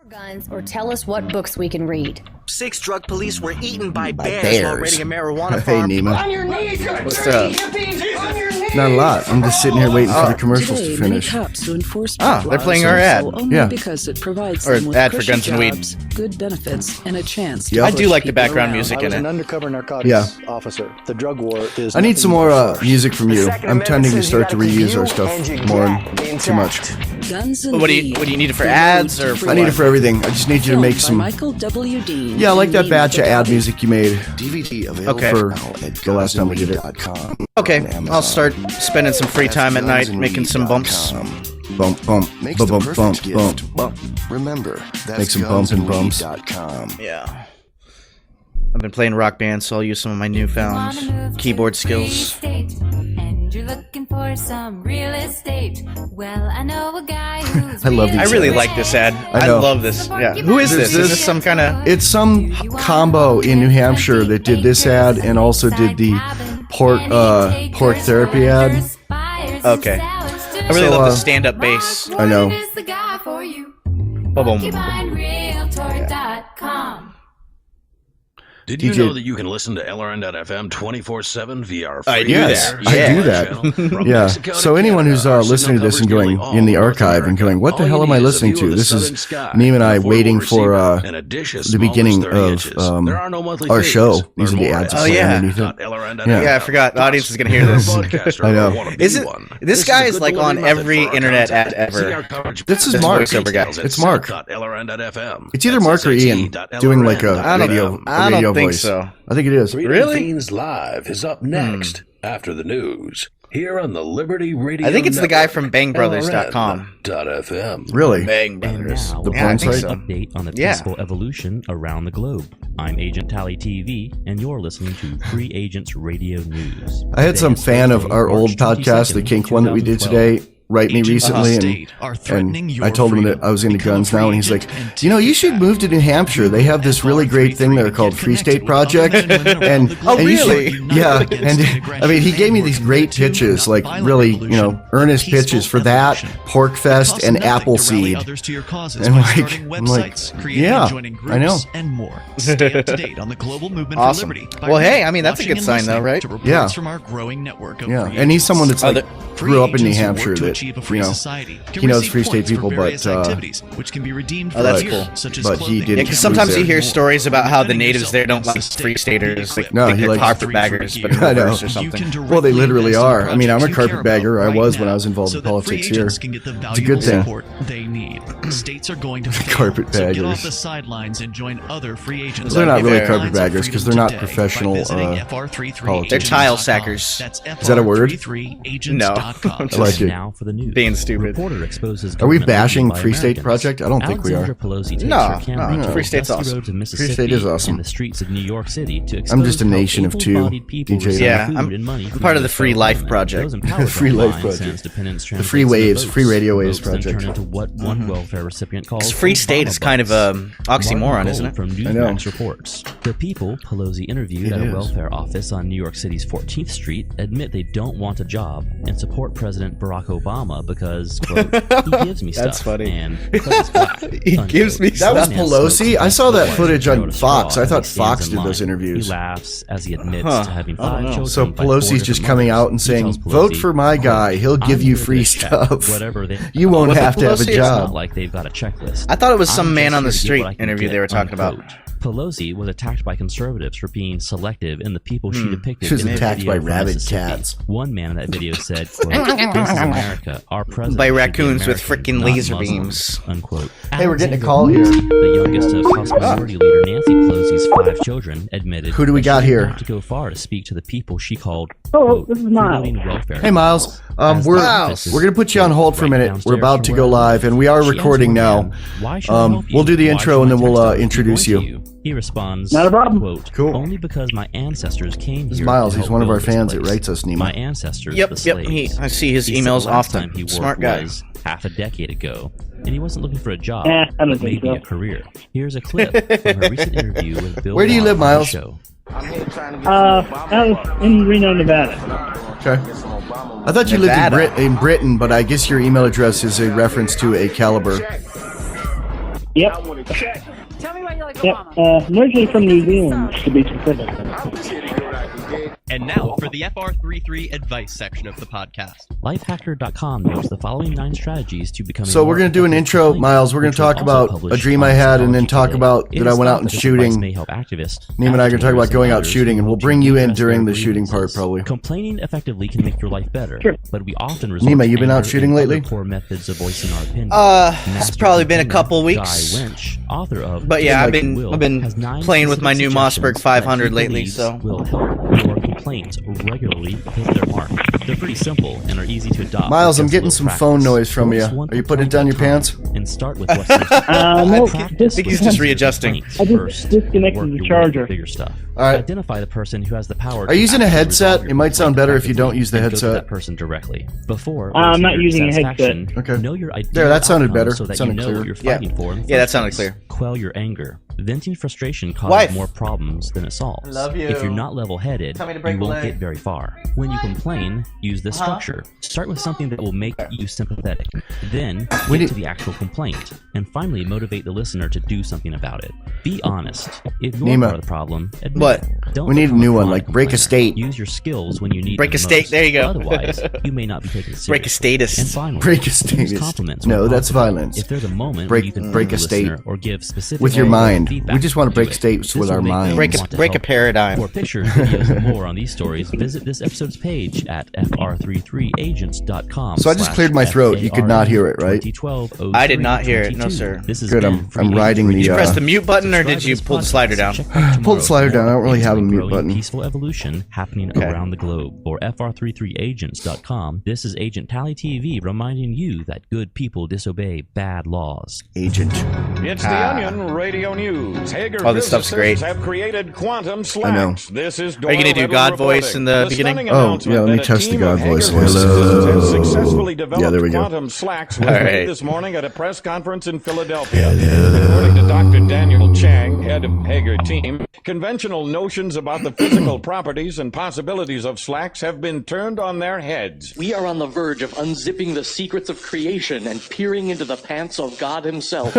Guns or tell us what books we can read. 6 drug police were eaten by bears while raiding a marijuana farm. Hey, Neema. On your knees, you What's dirty up? hippies! On your knees! Not a lot. I'm just sitting here waiting for the commercials to finish. They're playing our ad. Yeah. Because it provides Or them with ad for cushy guns and weed. jobs, good benefits, and a chance Yeah. to I push do like the people background around. music I was in an it. undercover narcotics Yeah. officer. The drug war is. I need some more nothing music from you. I'm tending to start to reuse our stuff more and too much. Guns and What do you need it for ads or for I need it for everything. I just need you to make some. Michael W. Dean. Yeah, I like that batch of ad music you made DVD available for now at the last time we did it. Okay, I'll start spending some free time at night making some bumps. Bump, bump, Makes bump, the bump, perfect bump, gift. bump. Remember, that's Make some bumps and bumps. gunsandweed.com. Yeah. I've been playing Rock Band, so I'll use some of my newfound keyboard skills. And you're looking for some real estate. Well, I know a guy who's I love these I really ads. like this ad. I know. love this. Yeah. Who is this? Is this some kind of... It's some combo in New Hampshire that did this ad and also did the pork therapy ad. Okay. I really love the stand-up bass. I know. Boom. Did you DJ know that you can listen to LRN.FM 24/7 via our free I do that. I do channel that. from Yeah. Mexico to So anyone who's Canada, our listening to this and signal going covers in the nearly all archive North and going, what the America. hell All am I you need is a listening view to? of the This southern is sky, Neema and I a waiting four-word for receiver, and a dish as the small as beginning 30 of inches. There are no monthly our fees. show. Learn These are the more ads. at Oh, yeah. underneath it. LRN.FM. Yeah, I forgot. The audience is going to hear this. I know. Isn't this guy is like on every internet ad ever? This is This Mark. voiceover guy. It's Mark. LRN.FM. It's either Mark or Ian doing like a I don't radio, know. I a radio don't think voice. so. I think it is. Really? FEENS Live is up next after the news here on the Liberty Radio I think it's the guy Network, from BangBrothers.com. LRN.FM. Really? Bang Brothers. And now, The Yeah, I porn think site? so. update on the Yeah. peaceful evolution around the globe. I'm Agent Tally TV, and you're listening to Free Agents Radio News. I had some Today is fan of Thursday, our old March podcast, the 22nd, Kink one that we did 2012. today, write me recently, and I told him that I was into guns now, and he's like, you should move to New Hampshire. They have this really great thing there called Free State Project. And Oh, and you should- really? yeah. And I mean, he gave me these great pitches, like really, earnest pitches for that, Pork Fest, and Appleseed. And like, I'm like, yeah, I know. And more. Stay up to date on the global movement Awesome. for liberty. by Well, hey, reading, I mean, that's a watching, good and sign, though, listening right? to reports Yeah. from our growing network of Yeah, free and he's someone agents. that's like grew up in New Free agents who Hampshire work to that, achieve a free society can he knows receive Free State points for people, various but activities, which can be redeemed Oh, for that's gear, cool. such as But he clothing, didn't Yeah, because sometimes there. you hear stories about how the Defending natives yourself there don't against like the free state will be staters. Like, equipped. No, think he they're likes- carpetbaggers, but in I know. reverse or You something. can Well, they directly literally invest in are. I mean, I'm a projects you care carpetbagger. about I was right when I now, was involved so in that politics free here. agents can get the It's a good valuable thing. support they need. States are going to fail, so Carpetbaggers. get off the sidelines and join other free agents. They're not really Fair. carpetbaggers because they're not professional politicians. They're tile sackers. Is that a word? No. I like it. Now for the news. Being stupid. Reporter exposes Are we government bashing by Free State Americans. Project? I don't think we are. Alexandra Pelosi takes No, her camera no, to Free State's dusty awesome. roads of Free Mississippi State is awesome. and the streets of New York City to expose I'm just a how nation of two, able-bodied people DJ. receive Yeah, food I'm and money from part of the US Free federal Life government. Project. Those empowered Free online Life Project. since dependence The translates Free into Waves, votes. Free Radio Waves Votes then Project. turn into what one welfare recipient calls Free State is kind of a oxymoron, isn't it? From I know. Newsmax reports, the people Pelosi interviewed It at a is. welfare office on New York City's 14th Street admit they don't want a job and support President Barack Obama because, quote, he gives me stuff. That's funny. And because he's black, He unquote. gives me That was Finance Pelosi? folks I saw that like footage on throw a Fox. straw I as thought he stands Fox in did those line. interviews. He laughs as he admits Huh. to having I don't 5 know. children. So by 4 Pelosi's just different coming mothers. out and He saying, tells vote Pelosi, for my guy. He'll give "I'm you here free to check stuff. Whatever they You won't What have to have a Pelosi is It's job. not like they've got a checklist. I thought it was some I'm man just on the here to get street what I can interview get, they were talking about. unquote. Pelosi was attacked by conservatives for being selective in the people she depicted. She was in the attacked video by from rabid Mississippi. cats. One man in that video said, quote, "This is America. Our president By should be raccoons with American, frickin' not laser Muslims," beams. unquote. Hey, we're getting a Alexandra call here. Pelosi, the youngest of House Minority Leader Nancy Pelosi's 5 children, admitted Who do we that got she didn't here? have to go far to speak to the people she called, Hello, quote, this is Miles. promoting welfare. Hey, Miles. As We're the office going to put you on hold for a right minute. downstairs We're about to from go where I live, and we are She asked recording one now. man, "Why should I help you? We'll do the Why intro, should and my then we'll text keep introduce going to you. He responds, Not a problem. quote, Cool. only because my ancestors came This is here Miles. to He's help one of our build this fans that place. writes us, Neema. My ancestors, Yep, the yep, slaves. I see his He said emails the last often. time he worked Smart guy. was half a decade ago, and he wasn't looking for a job, I don't but think maybe so. a career. Here's a clip from her recent interview with Bill Where do you Maher live, on the Miles? show. I was in Reno, Nevada. Okay. I thought you lived Nevada. in Britain, but I guess your email address is a reference to a caliber. Yep. Tell me why you like Yep. Obama. I'm originally from New Zealand, to be specific. And now for the FR33 advice section of the podcast. Lifehacker.com notes the following 9 strategies to become. So we're going to do an intro, Miles. We're going to talk about a dream I had and then talk about that I went out and shooting. Neema and I are going to talk about going out shooting, and we'll bring you in during the shooting part, probably. Complaining effectively can make your life better, but we often resort Neema, to you been out shooting lately? poor methods of voicing our opinion. It's probably been a couple weeks. Guy Winch, author of But yeah, I've Will, been has 9 playing with my new specific Mossberg 500 suggestions lately, that he so believes will help your complaints regularly hit their mark. They're pretty simple and are easy to adopt. Miles, I'm with getting just a some little phone practice. noise from you. Focus one Are you putting it down your complaint pants? at a time And start with what's most No, I think he's just readjusting. I just disconnected the charger. Bigger stuff. All right. Identify the person who has the power. Are you using a headset? It might sound better if you don't use the and go to headset. that person directly. Before I'm not your using a satisfaction, headset. Okay. Know your ideal There, that sounded outcome better. So that Sounded you know clear. what you're Yeah. fighting for. In the Yeah, that first sounded place. clear. Quell your anger. Venting frustration causes Wife. more problems than it solves. Love you. If you're not level-headed, Tell me to break you a won't leg. get very far. When you complain, use this structure. Start with something that will make you sympathetic. Then get to the actual complaint, and finally motivate the listener to do something about it. Be honest. If you're Neema. part of the problem, admit What? it. Don't We need a become new one, chronic like break a complainer. state. Use your skills when you need Break them a state, most. there you go. Otherwise, you may not be taken seriously. Break a status. And finally, Break a use status. compliments No, when that's possible. violence. If there's a moment Break- where you can break thank a the state. listener or give specific With your mind. feedback, We just want to do break it. states This with will our make them mind. Break want to a help. paradigm. For pictures, videos, and more on these stories, visit this episode's page at fr33agents.com. So I just cleared my throat. You could not hear it, right? I did not hear it. No, sir. This is Good, I'm riding the, Did you press the uh, mute button or did you pull the slider down? Pull the slider down. I don't really have a mute button. Peaceful evolution happening around the globe. For fr33agents.com, this is Agent Tally TV reminding you that good people disobey bad laws. Agent. It's the Onion Radio News. Hager Oh, this stuff's great. have created quantum I know. slacks. This is Are you gonna do God voice in the beginning? Oh, yeah, let me test the God voice. Hello. Has successfully developed Yeah, there we go. quantum slacks was All made right. this morning at a press conference in Philadelphia. According to Dr. Daniel Chang, head of Hager team, conventional notions about the physical properties and possibilities of slacks have been turned on their heads. We are on the verge of unzipping the secrets of creation and peering into the pants of God himself.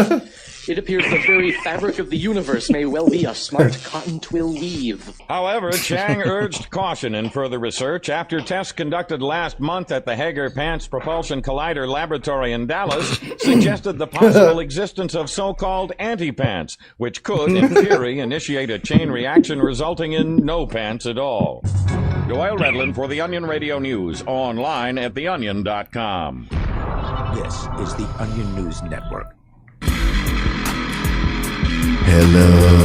It appears the very fabric of the universe may well be a smart cotton twill weave. However, Chang urged caution in further research after tests conducted last month at the Hager Pants Propulsion Collider Laboratory in Dallas suggested the possible existence of so-called anti-pants, which could, in theory, initiate a chain reaction resulting in no pants at all. Doyle Redland for the Onion Radio News, online at theonion.com. This is the Onion News Network.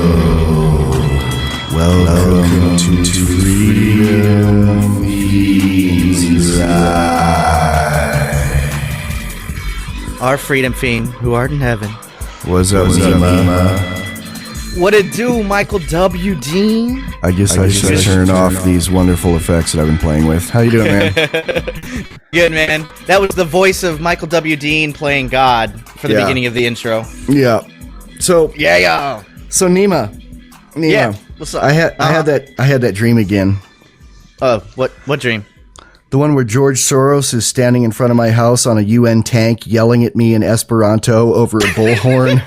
Hello. Welcome to Freedom Feens Live. Our freedom fiend who art in heaven. What's up, Neema? What it do, Michael W. Dean? I guess I should turn off these wonderful effects that I've been playing with. How you doing, man? Good, man. That was the voice of Michael W. Dean playing God for the Yeah. beginning of the intro. Yeah. So Yeah. So Neema. Yeah. What's up? I had that dream again. What dream? The one where George Soros is standing in front of my house on a UN tank yelling at me in Esperanto over a bullhorn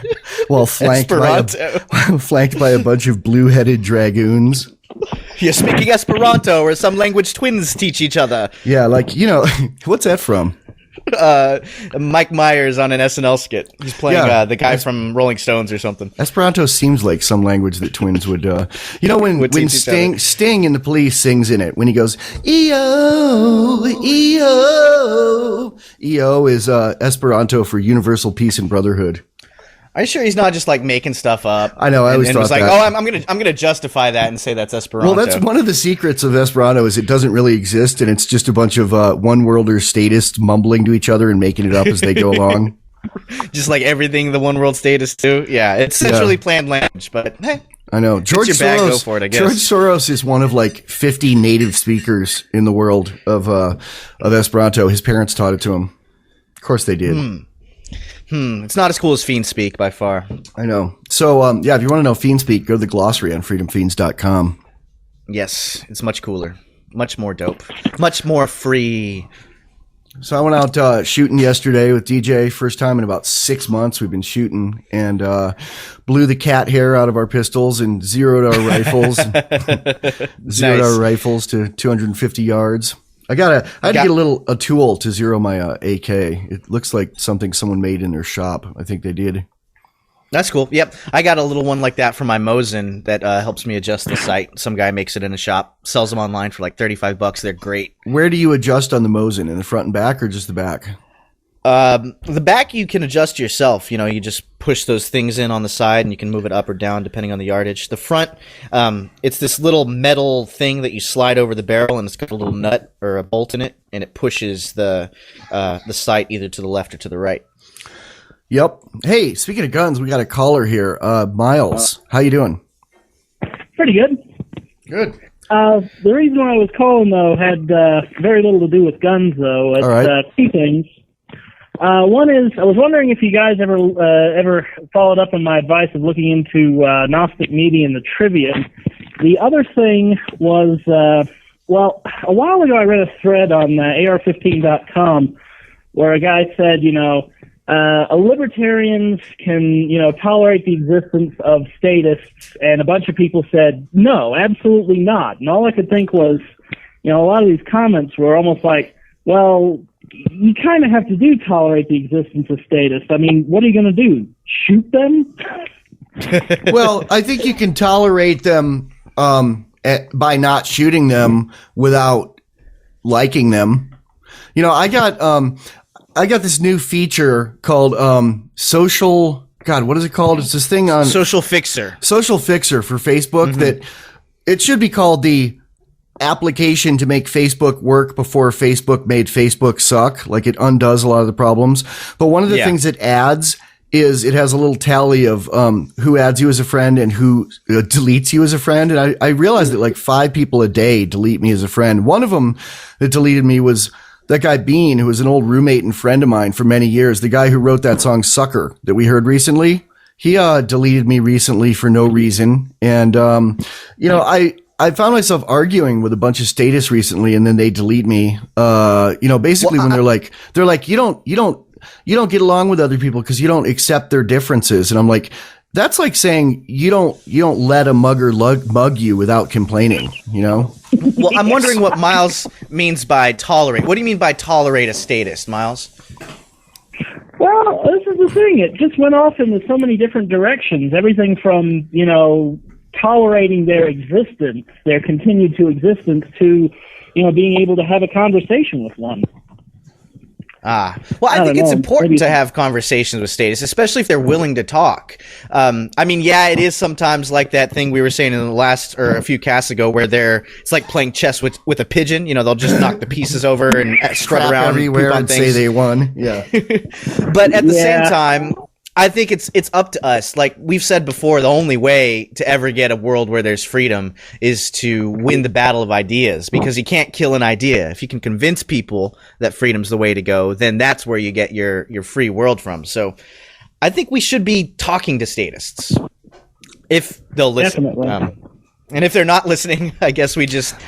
while flanked by a bunch of blue-headed dragoons. You're speaking Esperanto, or some language twins teach each other. Yeah, like, you know, what's that from? Mike Myers on an SNL skit. He's playing Yeah. the guy from Rolling Stones or something. Esperanto seems like some language that twins would, you know, when teach each other. Sting in The Police sings in it, when he goes, EO, EO. EO is Esperanto for Universal Peace and Brotherhood. Are you sure he's not just like making stuff up? I know, I always and thought was like, that. oh, I'm gonna justify that and say that's Esperanto. Well, that's one of the secrets of Esperanto is it doesn't really exist, and it's just a bunch of one-worlder statists mumbling to each other and making it up as they go along. Just like everything the one world status do. Yeah, it's centrally planned language, but hey. I know. George your bag, Soros, go for it, I guess. George Soros is one of like 50 native speakers in the world of Esperanto. His parents taught it to him. Of course they did. It's not as cool as Fiend Speak by far. I know. So, yeah, if you want to know Fiend Speak, go to the glossary on freedomfeens.com. Yes, it's much cooler. Much more dope. Much more free. So I went out shooting yesterday with DJ. First time in about 6 months we've been shooting, and blew the cat hair out of our pistols and zeroed our rifles. Zeroed our rifles to 250 yards. I had to get a tool to zero my AK. It looks like something someone made in their shop. I think they did. That's cool. Yep. I got a little one like that for my Mosin that helps me adjust the sight. Some guy makes it in a shop, sells them online for like $35. They're great. Where do you adjust on the Mosin? In the front and back or just the back? The back you can adjust yourself. You know, you just push those things in on the side and you can move it up or down depending on the yardage. The front, it's this little metal thing that you slide over the barrel and it's got a little nut or a bolt in it and it pushes the sight either to the left or to the right. Yep. Hey, speaking of guns, we got a caller here. Miles, how you doing? Pretty good. Good. The reason why I was calling, though, had very little to do with guns, though. It's all right. Two things. One is, I was wondering if you guys ever followed up on my advice of looking into Gnostic media and the Trivium. The other thing was, well, a while ago I read a thread on AR15.com where a guy said, libertarians can, tolerate the existence of statists, and a bunch of people said, no, absolutely not. And all I could think was, a lot of these comments were almost like, well, you kind of have to tolerate the existence of statists. I mean, what are you going to do? Shoot them? Well, I think you can tolerate them by not shooting them without liking them. I got this new feature called social. God, what is it called? It's this thing on Social Fixer. Social Fixer for Facebook that it should be called the application to make Facebook work before Facebook made Facebook suck. Like it undoes a lot of the problems. But one of the things it adds is it has a little tally of who adds you as a friend and who deletes you as a friend. And I realized that like 5 people a day delete me as a friend. One of them that deleted me was that guy Bean, who was an old roommate and friend of mine for many years, the guy who wrote that song Sucker that we heard recently. He deleted me recently for no reason. And, I found myself arguing with a bunch of statists recently, and then they delete me. Basically when they're like, you don't get along with other people because you don't accept their differences. And I'm like, that's like saying you don't let a mugger mug you without complaining, Well, I'm wondering what Miles means by tolerate. What do you mean by tolerate a statist, Miles? Well, this is the thing. It just went off into so many different directions. Everything from, tolerating their existence, their continued to existence, to, being able to have a conversation with one. Well, I think it's important to have conversations with statists, especially if they're willing to talk. It is sometimes like that thing we were saying in the last or a few casts ago where it's like playing chess with a pigeon. They'll just knock the pieces over and strut around everywhere and things. say they won. Yeah. But at the same time, I think it's up to us. Like we've said before, the only way to ever get a world where there's freedom is to win the battle of ideas, because you can't kill an idea. If you can convince people that freedom's the way to go, then that's where you get your free world from. So I think we should be talking to statists if they'll listen. And if they're not listening, I guess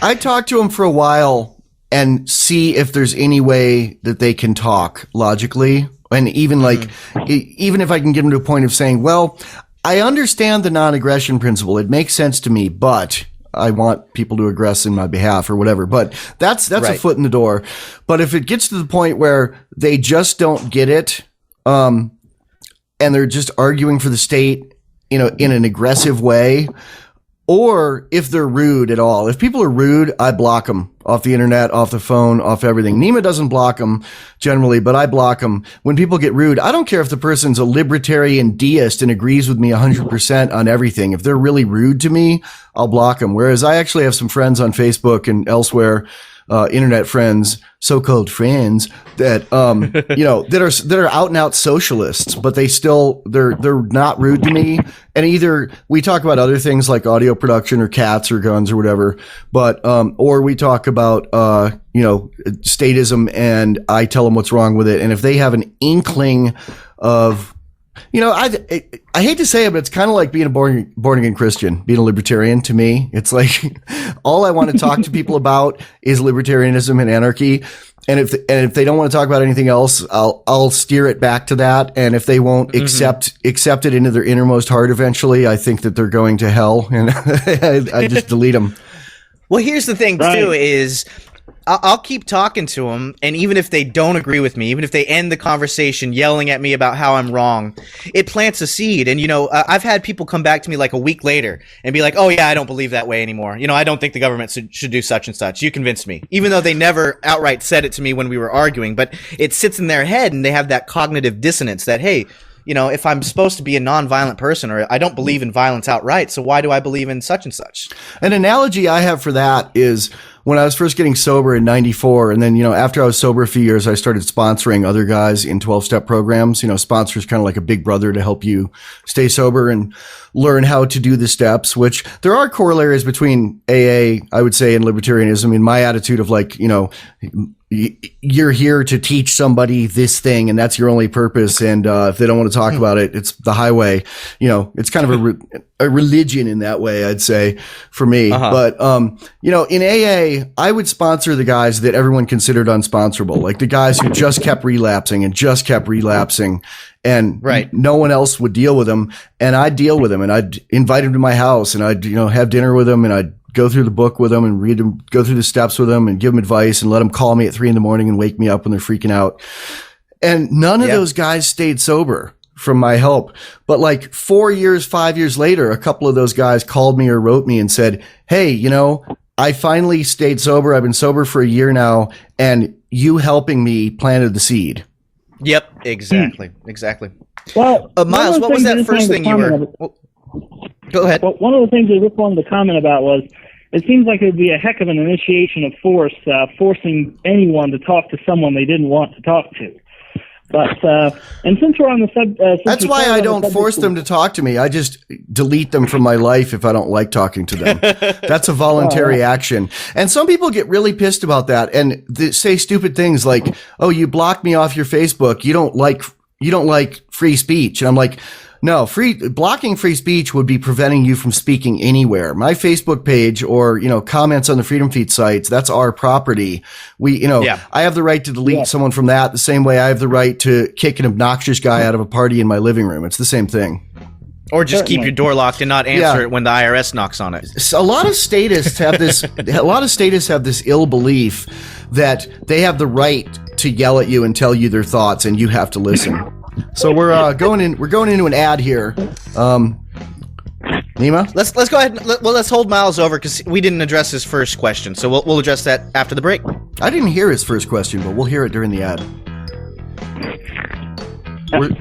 I talk to them for a while and see if there's any way that they can talk logically. And even even if I can get them to a point of saying, well, I understand the non-aggression principle. It makes sense to me, but I want people to aggress in my behalf or whatever. But that's right. A foot in the door. But if it gets to the point where they just don't get it, and they're just arguing for the state, in an aggressive way, or if they're rude at all. If people are rude, I block them off the internet, off the phone, off everything. Neema doesn't block them generally, but I block them. When people get rude, I don't care if the person's a libertarian deist and agrees with me 100% on everything. If they're really rude to me, I'll block them. Whereas I actually have some friends on Facebook and elsewhere, internet friends, so-called friends that, that are out and out socialists, but they're not rude to me. And either we talk about other things like audio production or cats or guns or whatever, but, or we talk about, statism, and I tell them what's wrong with it. And if they have an inkling of, I hate to say it, but it's kind of like being a born again Christian, being a libertarian to me. It's like all I want to talk to people about is libertarianism and anarchy. And if they don't want to talk about anything else, I'll steer it back to that. And if they won't accept it into their innermost heart eventually, I think that they're going to hell, and I just delete them. Well, here's the thing too is I'll keep talking to them, and even if they don't agree with me, even if they end the conversation yelling at me about how I'm wrong, it plants a seed. And, I've had people come back to me like a week later and be like, oh, yeah, I don't believe that way anymore. I don't think the government should do such and such. You convinced me. Even though they never outright said it to me when we were arguing, but it sits in their head and they have that cognitive dissonance that, hey, if I'm supposed to be a nonviolent person, or I don't believe in violence outright, so why do I believe in such and such? An analogy I have for that is when I was first getting sober in 94, and then, after I was sober a few years, I started sponsoring other guys in 12-step programs. Sponsors kind of like a big brother to help you stay sober and learn how to do the steps, which there are corollaries between AA, I would say, and libertarianism. In my attitude of like, you're here to teach somebody this thing, and that's your only purpose. And if they don't want to talk about it, it's the highway. It's kind of a religion in that way, I'd say, for me. But in AA, I would sponsor the guys that everyone considered unsponsorable, like the guys who just kept relapsing, and no one else would deal with them. And I'd deal with them, and I'd invite them to my house, and I'd have dinner with them, and I'd go through the book with them and read them, go through the steps with them and give them advice and let them call me at 3 a.m. and wake me up when they're freaking out. And none of those guys stayed sober from my help. But like 4 years, 5 years later, a couple of those guys called me or wrote me and said, hey, I finally stayed sober. I've been sober for a year now, and you helping me planted the seed. Yep, exactly. Well, Miles, what was that first thing you were... Go ahead. Well, one of the things I just wanted to comment about was it seems like it would be a heck of an initiation of force, forcing anyone to talk to someone they didn't want to talk to. But and since we're on the that's why I don't force them to talk to me. I just delete them from my life if I don't like talking to them. That's a voluntary action. And some people get really pissed about that and say stupid things like, "Oh, you blocked me off your Facebook. You don't like free speech." And I'm like, no, blocking free speech would be preventing you from speaking anywhere. My Facebook page or, comments on the Freedom Feed sites, that's our property. I have the right to delete someone from that the same way I have the right to kick an obnoxious guy out of a party in my living room. It's the same thing. Or just keep your door locked and not answer it when the IRS knocks on it. A lot of statists have this ill belief that they have the right to yell at you and tell you their thoughts and you have to listen. So we're going into an ad here. Neema? Let's go ahead and let's hold Miles over because we didn't address his first question. So we'll address that after the break. I didn't hear his first question, but we'll hear it during the ad.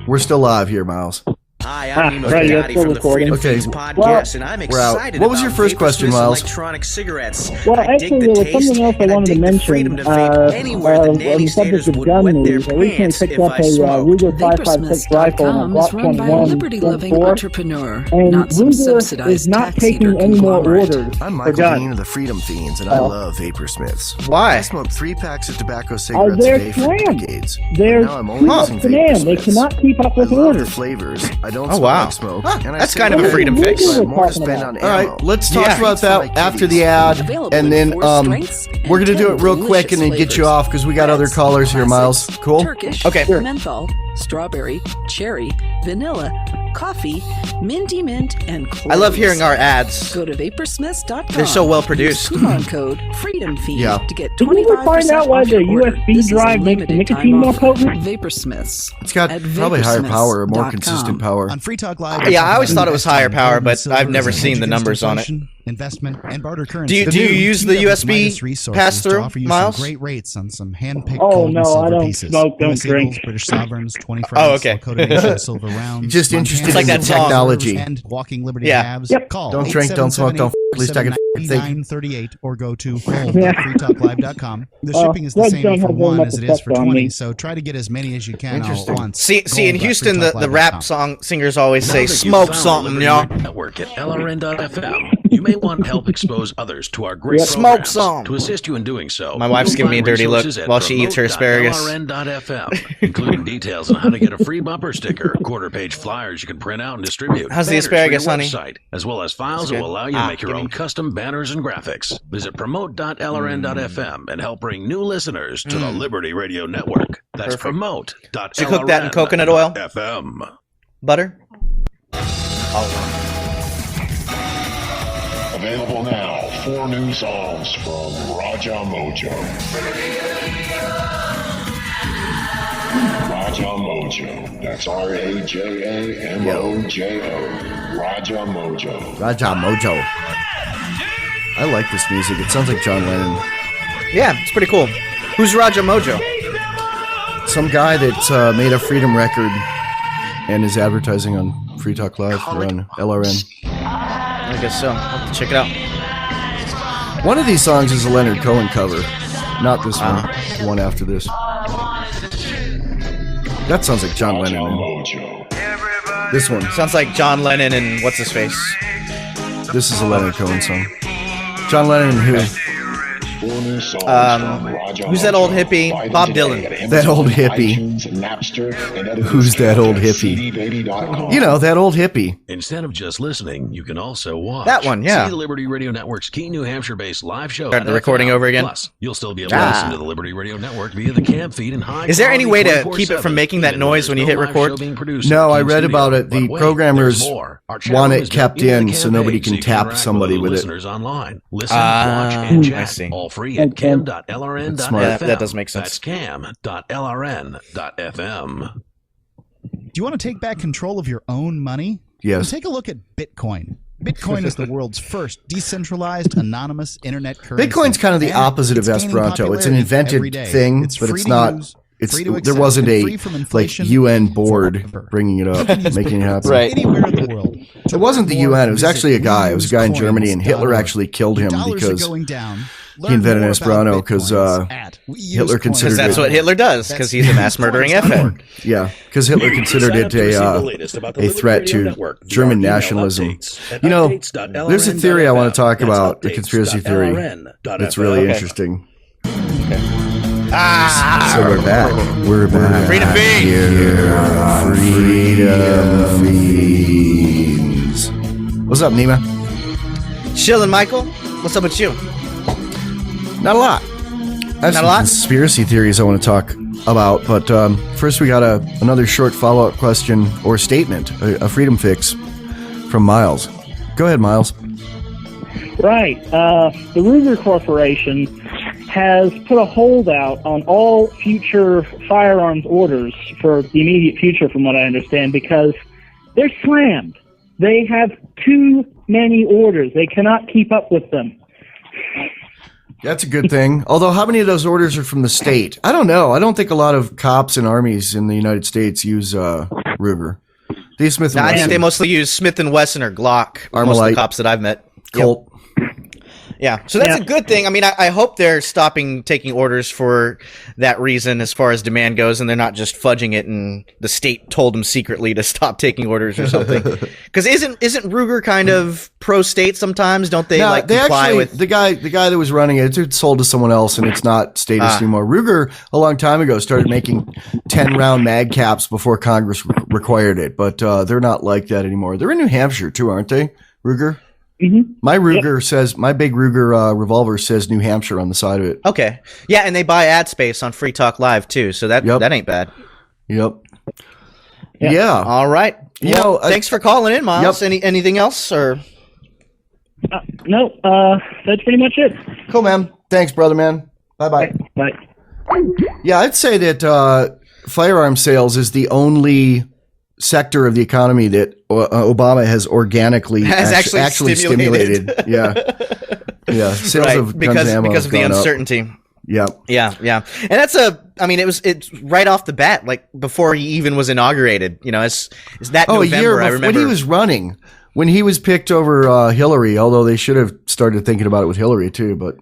We're still live here, Miles. Hi, I'm Neema Vedadi from the Freedom FEENS Podcast, and I'm excited what was your first question, Miles? Electronic cigarettes. Well, actually, there was something else I wanted to mention. On the subject of gun news, I recently picked up a Ruger 5.56 rifle and a Glock 21 and Ruger is not taking any more orders I'm Michael W of the Freedom Fiends, and I love Vaporsmiths. Why? I smoked 3 packs of tobacco cigarettes a day for decades. There's now I'm only using Vaporsmiths. They cannot keep up with orders. Flavors. I don't smoke. That's kind of a freedom fix. More to spend on ammo. All right, let's talk about that after the ad, and then we're gonna do it real quick and then get you off because we got other callers here, Miles. Cool? Turkish, okay. Menthol, strawberry, cherry, vanilla, coffee, minty mint, and cloves. I love hearing our ads. Go to vaporsmiths.com. They're so well produced. Use coupon code FreedomFeed to get 25% Did you ever find out why the USB drive makes the nicotine more potent? Vaporsmiths. It's got probably higher power, or more consistent power. On Free Talk Live. Yeah, I always thought it was higher power, but I've never seen the numbers on it. Investment and barter currency. Do you use the USB pass-through, Miles? Great rates on some hand-picked gold and silver pieces. Smoke, don't drink. British sovereigns, 20 francs, Lakota Nation silver rounds. Just interested in like that technology. And walking liberty halves. Call. Don't drink, don't smoke, don't please take a think. 38 or go to freetalklive.com. The shipping is the same for 1 as it is for 20, so try to get as many as you can all at once. See, in Houston, the rap singers always say, "Smoke something, y'all." Network at LRN.FM. you may want help expose others to our great Smoke programs. some. To assist you in doing so, My wife's you'll giving me a find dirty look resources at while she eats her asparagus. promote.lrn.fm, including details on how to get a free bumper sticker, quarter-page flyers you can print out and distribute, How's the banners asparagus, for your honey? website, as well as files that will allow you to make your own custom banners and graphics. Visit promote.lrn.fm and help bring new listeners to the Liberty Radio Network. That's promote.lrn.fm. Did you cook that in coconut oil? Butter? Available now, 4 new songs from Raja Mojo. Raja Mojo. That's RAJAMOJO. Raja Mojo. Raja Mojo. I like this music. It sounds like John Lennon. Yeah, it's pretty cool. Who's Raja Mojo? Some guy that made a freedom record and is advertising on Free Talk Live or on LRN. I guess so. I'll have to check it out. One of these songs is a Leonard Cohen cover. Not this one. The one after this. That sounds like John Lennon. Man. This one. Sounds like John Lennon and what's his face? This is a Leonard Cohen song. John Lennon and who? Who's that old hippie? Bob Dylan. That old hippie. Who's that old hippie? You know, that old hippie. Instead of just listening, you can also watch. That one, yeah. See the Liberty Radio Network's key New Hampshire-based live show. Start the recording over again. Plus, you'll still be able to listen to the Liberty Radio Network via the cam feed and high. Is there any way to keep it from making that noise when you hit record? No, I read about it. The programmers want it kept in so nobody can tap somebody with it. Online. Listen, watch, and chat. I see. All free at cam.lrn.fm. Yeah, that does make sense. That's cam.lrn.fm. Do you want to take back control of your own money? Yes. Well, take a look at Bitcoin. Bitcoin is the world's first decentralized, anonymous internet currency. Bitcoin's kind of the opposite of Esperanto. It's an invented thing, but it's not. There wasn't a like UN board bringing it up, making it happen. Right. Anywhere in the world. It wasn't the UN. It was actually a guy. It was a guy in Germany, and Hitler actually killed him because he invented Esperanto because Hitler considered it. That's what Hitler does because he's a mass murdering effort. Yeah, because Hitler considered it a threat to German nationalism. You know, there's a theory I want to talk about, a conspiracy theory that's really interesting. So we're back. We're back. Freedom Feens. Freedom Feens. What's up, Neema? Chillin', Michael. What's up with you? Not a lot. I have some conspiracy theories I want to talk about, but first we got another short follow-up question or statement, a freedom fix from Miles. Go ahead, Miles. Right. The Ruger Corporation has put a holdout on all future firearms orders for the immediate future, from what I understand, because they're slammed. They have too many orders. They cannot keep up with them. That's a good thing. Although, how many of those orders are from the state? I don't know. I don't think a lot of cops and armies in the United States use Ruger. They use Smith & Wesson. I think they mostly use Smith & Wesson or Glock. Armalite. Most of the cops that I've met. Colt. Yeah, so that's a good thing. I mean, I hope they're stopping taking orders for that reason as far as demand goes, and they're not just fudging it and the state told them secretly to stop taking orders or something. Because isn't Ruger kind of pro-state sometimes? Don't they comply with the guy that was running it? It's sold to someone else, and it's not statist anymore. Ruger a long time ago started making 10-round mag caps before Congress required it, but they're not like that anymore. They're in New Hampshire too, aren't they? Ruger. Mm-hmm. My Ruger says, my big Ruger revolver says New Hampshire on the side of it. Okay. Yeah, and they buy ad space on Free Talk Live too, so that ain't bad. Yep. Yeah. All right. Well, thanks for calling in, Miles. Yep. Anything else or? No, that's pretty much it. Cool, man. Thanks, brother, man. Bye-bye. Bye. Yeah, I'd say that firearm sales is the only sector of the economy that Obama has organically actually stimulated. Yeah. Sales of guns and ammo because of the uncertainty. Up. Yeah. And that's it's right off the bat, like before he even was inaugurated, is that November, a year I remember. When he was running, when he was picked over Hillary, although they should have started thinking about it with Hillary too, but.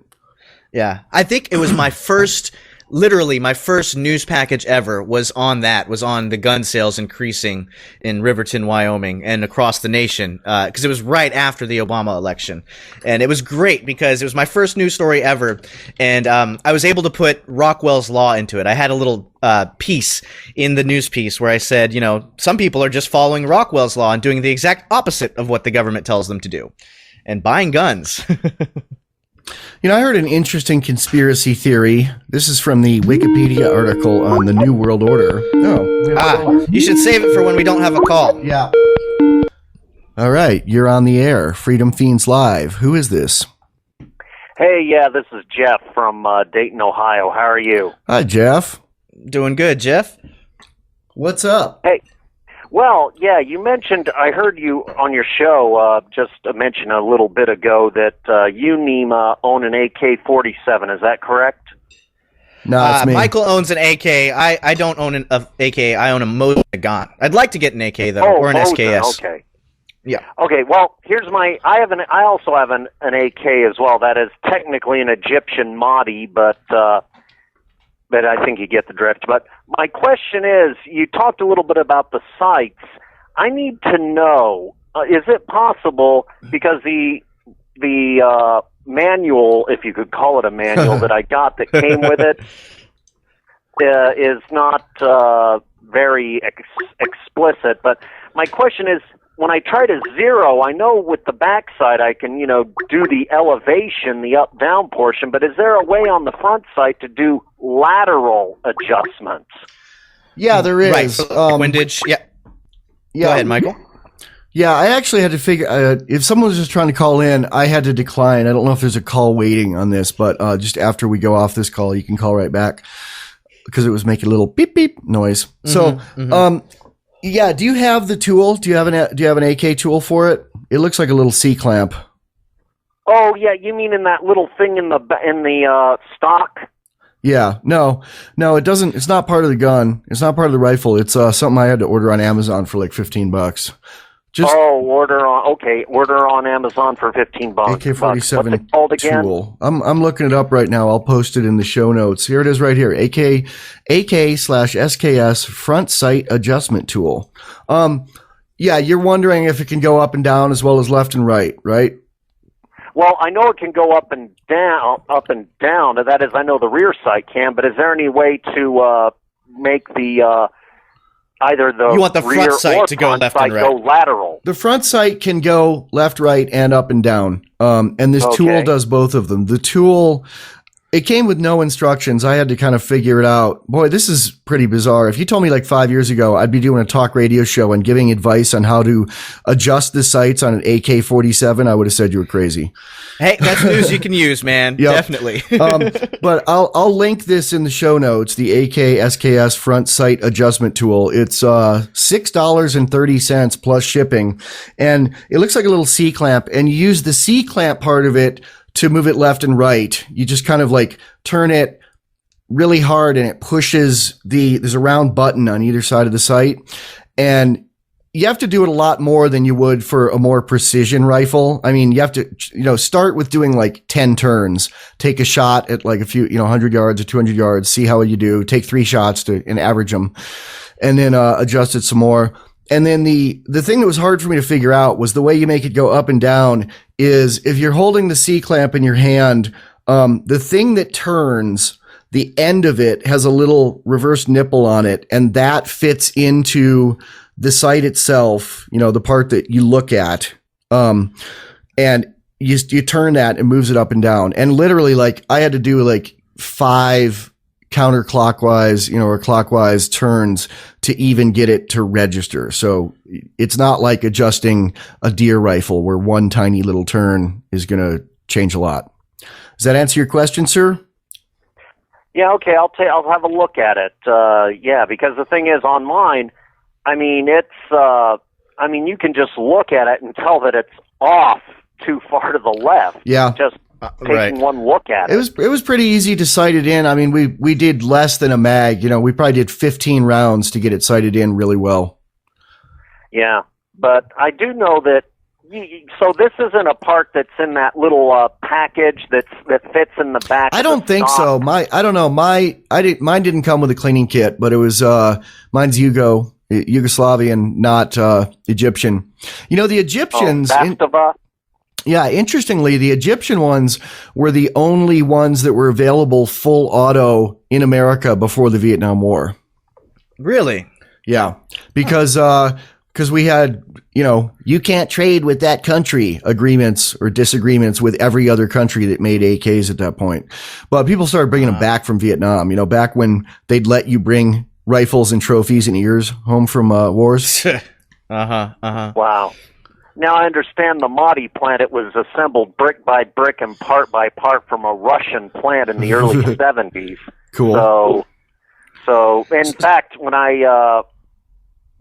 Yeah. I think it was my first literally my first news package ever was on the gun sales increasing in Riverton, Wyoming, and across the nation, because it was right after the Obama election. And it was great because it was my first news story ever, and I was able to put Rockwell's Law into it. I had a little piece in the news piece where I said, some people are just following Rockwell's Law and doing the exact opposite of what the government tells them to do, and buying guns. I heard an interesting conspiracy theory. This is from the Wikipedia article on the New World Order. You should save it for when we don't have a call. Yeah. All right, you're on the air. Freedom Fiends Live. Who is this? Hey, this is Jeff from Dayton, Ohio. How are you? Hi, Jeff. Doing good, Jeff. What's up? Hey. Well, you mentioned, I heard you on your show just mention a little bit ago that you, Neema, own an AK-47. Is that correct? No, it's me. Michael owns an AK. I don't own an AK. I own a Mosin gun. I'd like to get an AK, though, or an Mosin, SKS. Okay. Yeah. Okay, well, here's I also have an AK as well. That is technically an Egyptian Mahdi, but I think you get the drift. But my question is, you talked a little bit about the sights. I need to know, is it possible, because the manual, if you could call it a manual, that I got that came with it is not very explicit. But my question is, when I try to zero, I know with the backside I can, do the elevation, the up-down portion, but is there a way on the front sight to do lateral adjustments? Yeah, there is. Right. Windage. Yeah. Go ahead, Michael. Yeah, I actually had to figure, if someone was just trying to call in, I had to decline. I don't know if there's a call waiting on this, but just after we go off this call, you can call right back, because it was making a little beep beep noise. Yeah, do you have the tool? Do you have an AK tool for it? It looks like a little C-clamp. Oh, yeah, you mean in that little thing in the stock? Yeah, no, it doesn't. It's not part of the gun. It's not part of the rifle. It's something I had to order on Amazon for like $15. Order on Amazon for $15. AK-47 What's it called again? tool. I'm looking it up right now. I'll post it in the show notes. Here it is right here. AK/SKS front sight adjustment tool. Yeah, you're wondering if it can go up and down as well as left and right, right? Well, I know it can go up and down. That is, I know the rear sight can, but is there any way to make the either the you want the front sight to go left and right? Go lateral. The front sight can go left, right, and up and down. And this tool does both of them. The tool, it came with no instructions. I had to kind of figure it out. Boy, this is pretty bizarre. If you told me like 5 years ago, I'd be doing a talk radio show and giving advice on how to adjust the sights on an AK-47, I would have said you were crazy. Hey, that's news you can use, man. Yep. Definitely. But I'll link this in the show notes, the AK-SKS front sight adjustment tool. It's $6.30 plus shipping. And it looks like a little C-clamp, and you use the C-clamp part of it to move it left and right. You just kind of like turn it really hard, and it pushes there's a round button on either side of the sight. And you have to do it a lot more than you would for a more precision rifle. I mean, you have to, start with doing like 10 turns, take a shot at like a few, 100 yards or 200 yards, see how you do, take 3 shots and average them, and then adjust it some more. And then the thing that was hard for me to figure out was the way you make it go up and down is if you're holding the C-clamp in your hand, the thing that turns, the end of it has a little reverse nipple on it, and that fits into the sight itself, the part that you look at. And you turn that and moves it up and down. And literally, like, I had to do like 5 counterclockwise, or clockwise turns to even get it to register. So it's not like adjusting a deer rifle where one tiny little turn is going to change a lot. Does that answer your question, sir? Yeah, okay, I'll have a look at it. Because the thing is, on mine, I mean, you can just look at it and tell that it's off too far to the left. Yeah. Just taking one look at it. It was pretty easy to sight it in. I mean, we did less than a mag. We probably did 15 rounds to get it sighted in really well. Yeah, but I do know that So this isn't a part that's in that little package that fits in the back. I don't think so. Mine didn't come with a cleaning kit, but it was mine's Yugoslavian, not Egyptian. You know, the Egyptians. Interestingly, the Egyptian ones were the only ones that were available full auto in America before the Vietnam War. Really? Yeah, because we had, you can't trade with that country agreements or disagreements with every other country that made AKs at that point. But people started bringing them back from Vietnam, back when they'd let you bring rifles and trophies and ears home from wars. Wow. Now I understand the Mahdi plant, it was assembled brick by brick and part by part from a Russian plant in the early 70s. Cool. So in fact, when I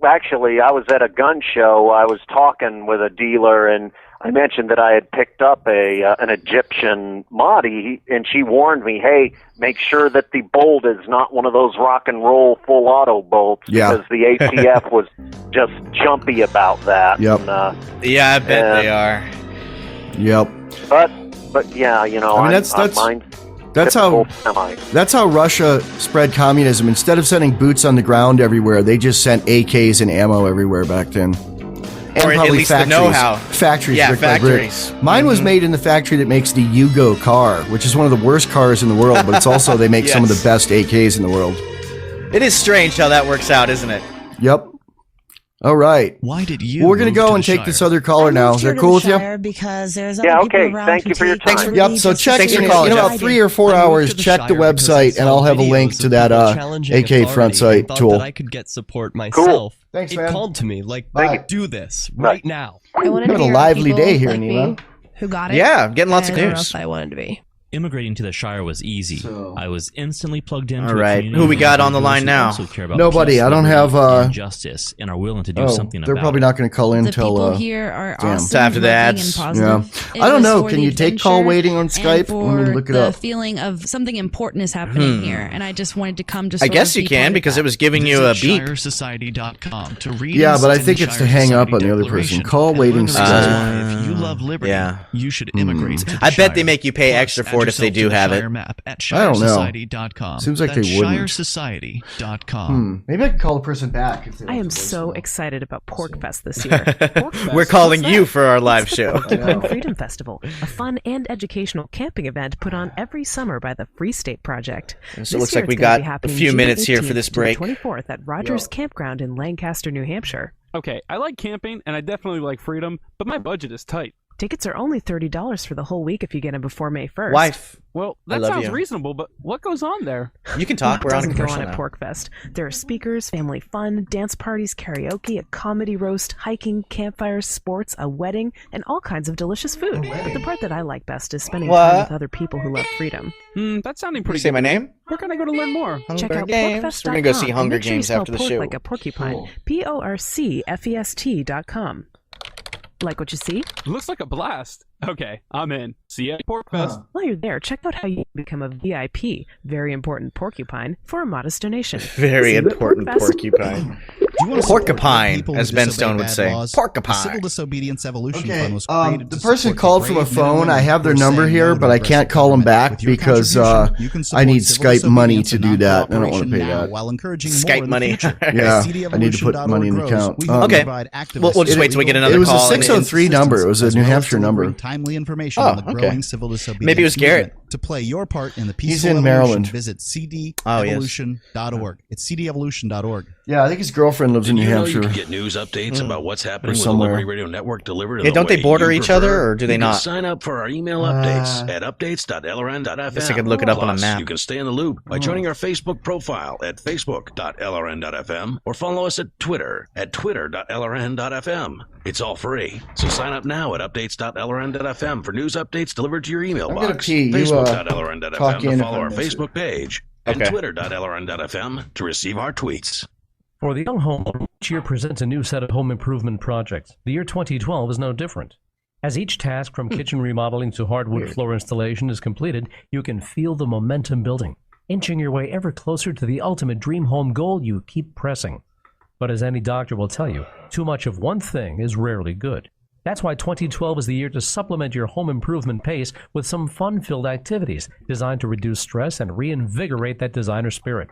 was at a gun show, I was talking with a dealer, and I mentioned that I had picked up an Egyptian Mahdi, and she warned me, hey, make sure that the bolt is not one of those rock and roll full auto bolts, because the ATF was just jumpy about that. Yep. And, I bet they are. Yep. But yeah, that's how Russia spread communism. Instead of sending boots on the ground everywhere, they just sent AKs and ammo everywhere back then. And or probably at least factories. the know-how. Factories. Yeah, brick by brick. factories. Mine was made in the factory that makes the Yugo car, which is one of the worst cars in the world, but it's also they make some of the best AKs in the world. It is strange how that works out, isn't it? Yep. All right. Why did you? We're going to go and take this other caller now. Is that cool with you? Because there's other people around. Thank you for your time. Yep. So check in about 3 or 4 hours. Check the website, and I'll have a link to that AK front sight tool. I could get support myself. Cool. Thanks, man. It called to me like, do this right now. I wanted to have a hear lively people day here, like Neema. me who got it. Yeah, I'm getting lots of and news. else I wanted to be. Immigrating to the Shire was easy. I was instantly plugged into All right. Who we got on the line now? Nobody. I don't have justice and are willing to do something they're about probably it. not going to call in The till people here are damn. awesome, After the loving, ads. and positive. Yeah. I don't know. Can you take call waiting on Skype? Let me look it the up. feeling of something important is happening here, and I just wanted to come to. I guess you can because it was giving you a beep. ShireSociety.com to read. Yeah, but I think it's to hang up on the other person. Call waiting Skype. If you love liberty, you should immigrate. To the I bet Shire. they make you pay extra for it if they do have it. I don't know. ShireSociety.com. Seems like That's they wouldn't. ShireSociety.com. Maybe I can call the person back. If they I am so excited about Porkfest this year. Porkfest? We're calling you for our live show. Porcupine Freedom Festival, a fun and educational camping event put on every summer by the Free State Project. So it looks like we got a few minutes here for this break. 24th at Rogers Campground in Lancaster, New Hampshire. Okay, I like camping and I definitely like freedom, but my budget is tight. Tickets are only $30 for the whole week if you get them before May 1st. Wife. Well, I that love sounds you. reasonable, but what goes on there? You can talk. We're on a Doesn't go commercial on at now. Porkfest. There are speakers, family fun, dance parties, karaoke, a comedy roast, hiking, campfires, sports, a wedding, and all kinds of delicious food. But the part that I like best is spending time with other people who love freedom. That's sounding pretty Say good. my name? Where can I go to learn more? Check out Games. porkfest.com. We're gonna go see and Hunger make sure you Games spell after the pork show. like a porcupine. Cool. PORCFEST.com. Like what you see? Looks like a blast. Okay, I'm in. See you at Porkfest. While you're there, check out how you become a VIP, very important porcupine, for a modest donation. Very See you at important Porkfest. porcupine. Do you want to support Porcupine, people who as Ben disobey Stone would bad say. laws? Porcupine. The Civil Disobedience Evolution Okay, Fund was created the to person support called the from a brave men and phone. women I have their who are number saying here, no to but I can't call them back With your because contribution, you can I need support Skype civil money disobedience to and do that. I don't want to non-cooperation pay now that. while encouraging Skype more in the money. future. Yeah, I need to put money in the account. Okay. We'll just wait till we get another It was call. a 603 number. It was a New Hampshire number. Timely information on the growing civil disobedience Maybe it was Garrett. movement. To play your part in the He's peaceful in evolution, Maryland. visit Oh, yes. cdevolution.org. It's cdevolution.org. Yeah, I think his girlfriend lives in New You Hampshire. can get news updates about what's happening with the somewhere. Liberty Radio Network delivered in Yeah, the don't they way border you each prefer. other, or do they You can not? sign up for our email updates at updates.lrn.fm. Guess I could look it up on a Plus, map. You can stay in the loop by joining our Facebook profile at facebook.lrn.fm or follow us at Twitter at twitter.lrn.fm. It's all free, so sign up now at updates.lrn.fm for news updates delivered to your email I'm gonna box. pee. You, Facebook.lrn.fm talk to in follow if I our miss it. Facebook page and Okay. twitter.lrn.fm to receive our tweets. For the young homeowner, each year presents a new set of home improvement projects. The year 2012 is no different. As each task from kitchen remodeling to hardwood floor installation is completed, you can feel the momentum building, inching your way ever closer to the ultimate dream home goal you keep pressing. But as any doctor will tell you, too much of one thing is rarely good. That's why 2012 is the year to supplement your home improvement pace with some fun-filled activities designed to reduce stress and reinvigorate that designer spirit.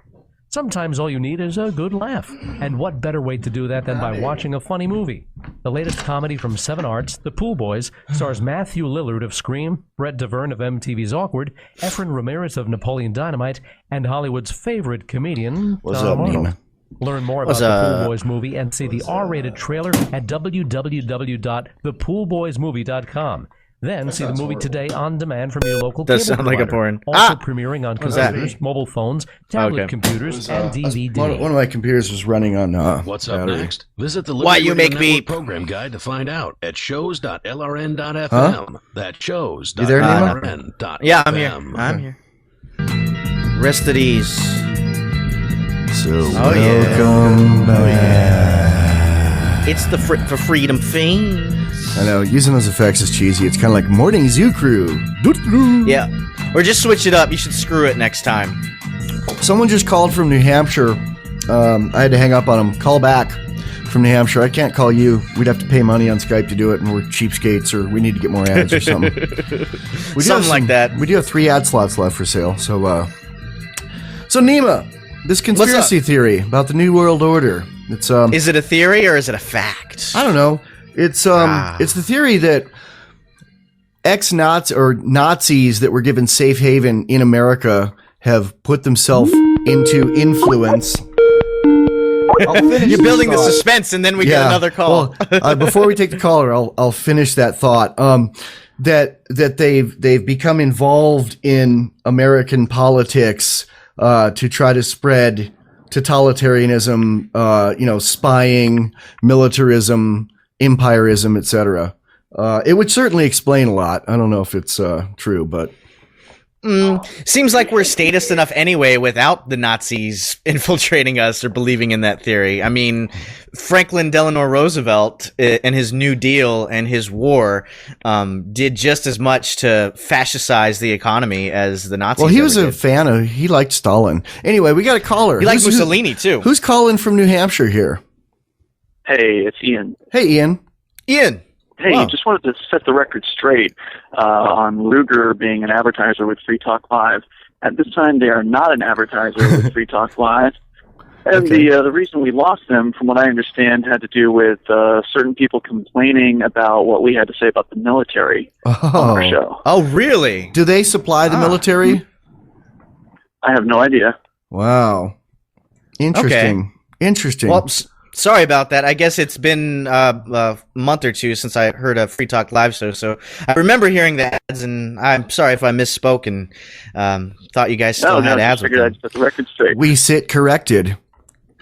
Sometimes all you need is a good laugh. And what better way to do that than by watching a funny movie? The latest comedy from Seven Arts, The Pool Boys, stars Matthew Lillard of Scream, Brett Deverne of MTV's Awkward, Efren Ramirez of Napoleon Dynamite, and Hollywood's favorite comedian, What's Tom up, Arnold. Neema? Learn more about the Pool Boys movie and see the R-rated trailer at www.thepoolboysmovie.com. Then see the movie today on demand from your local cable Does sound like a provider. porn. Also premiering on computers, mobile phones, tablet Okay. computers, and DVD. One of my computers was running on What's up battery. next? Visit the Why Liberty you make Network me- program guide to find out at shows.lrn.fm. Huh? That's shows.lrn.fm. You there, Neema? Yeah, I'm here. I'm here. Rest at ease. So welcome back. It's the for Freedom Fiends. I know, using those effects is cheesy. It's kind of like Morning Zoo Crew. Yeah. Or just switch it up. You should screw it next time. Someone just called from New Hampshire. I had to hang up on them. Call back from New Hampshire. I can't call you. We'd have to pay money on Skype to do it, and we're cheapskates, or we need to get more ads or something. Something like that. We do have 3 ad slots left for sale. So Neema, this conspiracy theory about the New World Order. It's Is it a theory or is it a fact? I don't know. It's the theory that ex-Nazis or Nazis that were given safe haven in America have put themselves into influence. You're building the suspense, and then we get another call. Well, before we take the caller, I'll finish that thought. That they've become involved in American politics to try to spread totalitarianism, spying, militarism, empirism, etc. It would certainly explain a lot. I don't know if it's true, but seems like we're statist enough anyway without the Nazis infiltrating us or believing in that theory. I mean, Franklin Delano Roosevelt and his New Deal and his war did just as much to fascistize the economy as the Nazis. Well, he was ever a did. fan of. He liked Stalin. Anyway, we got a caller. He liked Mussolini too. Who's calling from New Hampshire here? Hey, it's Ian. Hey, Ian. Ian. Hey, Wow. just wanted to set the record straight on Ruger being an advertiser with Free Talk Live. At this time, they are not an advertiser with Free Talk Live. And the reason we lost them, from what I understand, had to do with certain people complaining about what we had to say about the military on our show. Oh, really? Do they supply the military? I have no idea. Wow. Interesting. Interesting. Well, sorry about that. I guess it's been a month or two since I heard a Free Talk Live show, so I remember hearing the ads, and I'm sorry if I misspoke and thought you guys still had ads with them. I'd set the record straight. We sit corrected.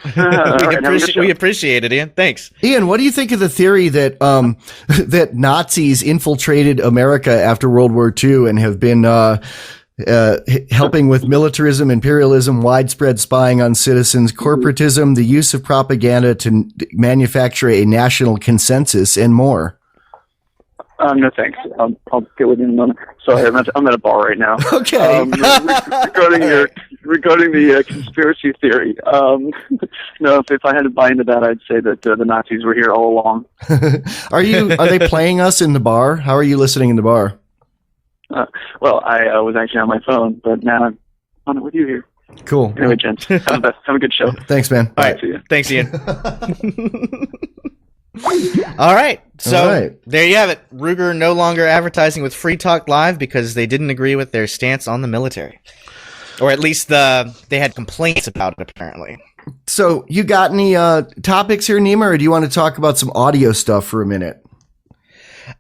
We appreciate it, Ian. Thanks. Ian, what do you think of the theory that that Nazis infiltrated America after World War II and have been helping with militarism, imperialism, widespread spying on citizens, corporatism, the use of propaganda to manufacture a national consensus, and more? No, thanks. I'll get with you in a moment. Sorry, I'm at a bar right now. Okay. Regarding the conspiracy theory, no, if I had to buy into that, I'd say that the Nazis were here all along. Are they playing us in the bar? How are you listening in the bar? Well, I was actually on my phone, but now I'm on it with you here. Cool. Anyway, gents, have a good show. Thanks, man. All right. See ya. Thanks, Ian. All right. So there you have it. Ruger no longer advertising with Free Talk Live because they didn't agree with their stance on the military. Or at least they had complaints about it, apparently. So you got any topics here, Neema, or do you want to talk about some audio stuff for a minute?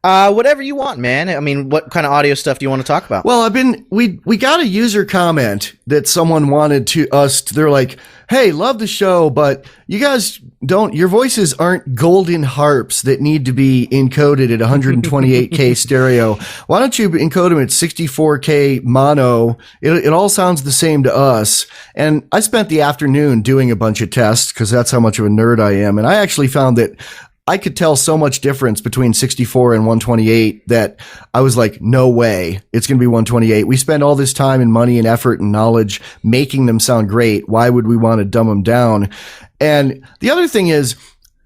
Whatever you want, man. I mean, what kind of audio stuff do you want to talk about? Well, we got a user comment that someone wanted they're like, hey, love the show, but you guys your voices aren't golden harps that need to be encoded at 128K stereo. Why don't you encode them at 64K mono? It all sounds the same to us. And I spent the afternoon doing a bunch of tests because that's how much of a nerd I am. And I actually found that I could tell so much difference between 64 and 128 that I was like, no way, it's going to be 128. We spend all this time and money and effort and knowledge making them sound great. Why would we want to dumb them down? And the other thing is,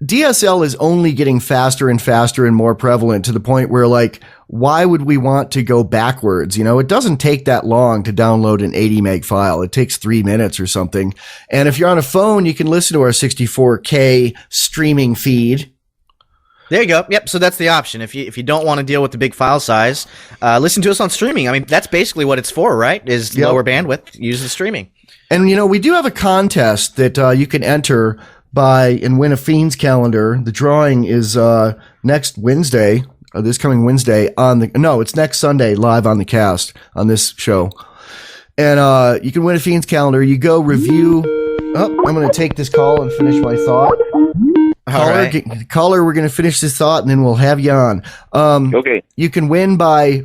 DSL is only getting faster and faster and more prevalent to the point where, like, why would we want to go backwards? You know, it doesn't take that long to download an 80 meg file. It takes 3 minutes or something. And if you're on a phone, you can listen to our 64K streaming feed. There you go. Yep. So that's the option. If you don't want to deal with the big file size, listen to us on streaming. I mean, that's basically what it's for, right? Is lower bandwidth, use the streaming. And, you know, we do have a contest that you can enter and win a FEENS calendar. The drawing is next Wednesday, this coming Wednesday it's next Sunday live on the cast on this show. And you can win a FEENS calendar. You go review. I'm going to take this call and finish my thought. Caller, we're going to finish this thought and then we'll have you on. Okay. You can win by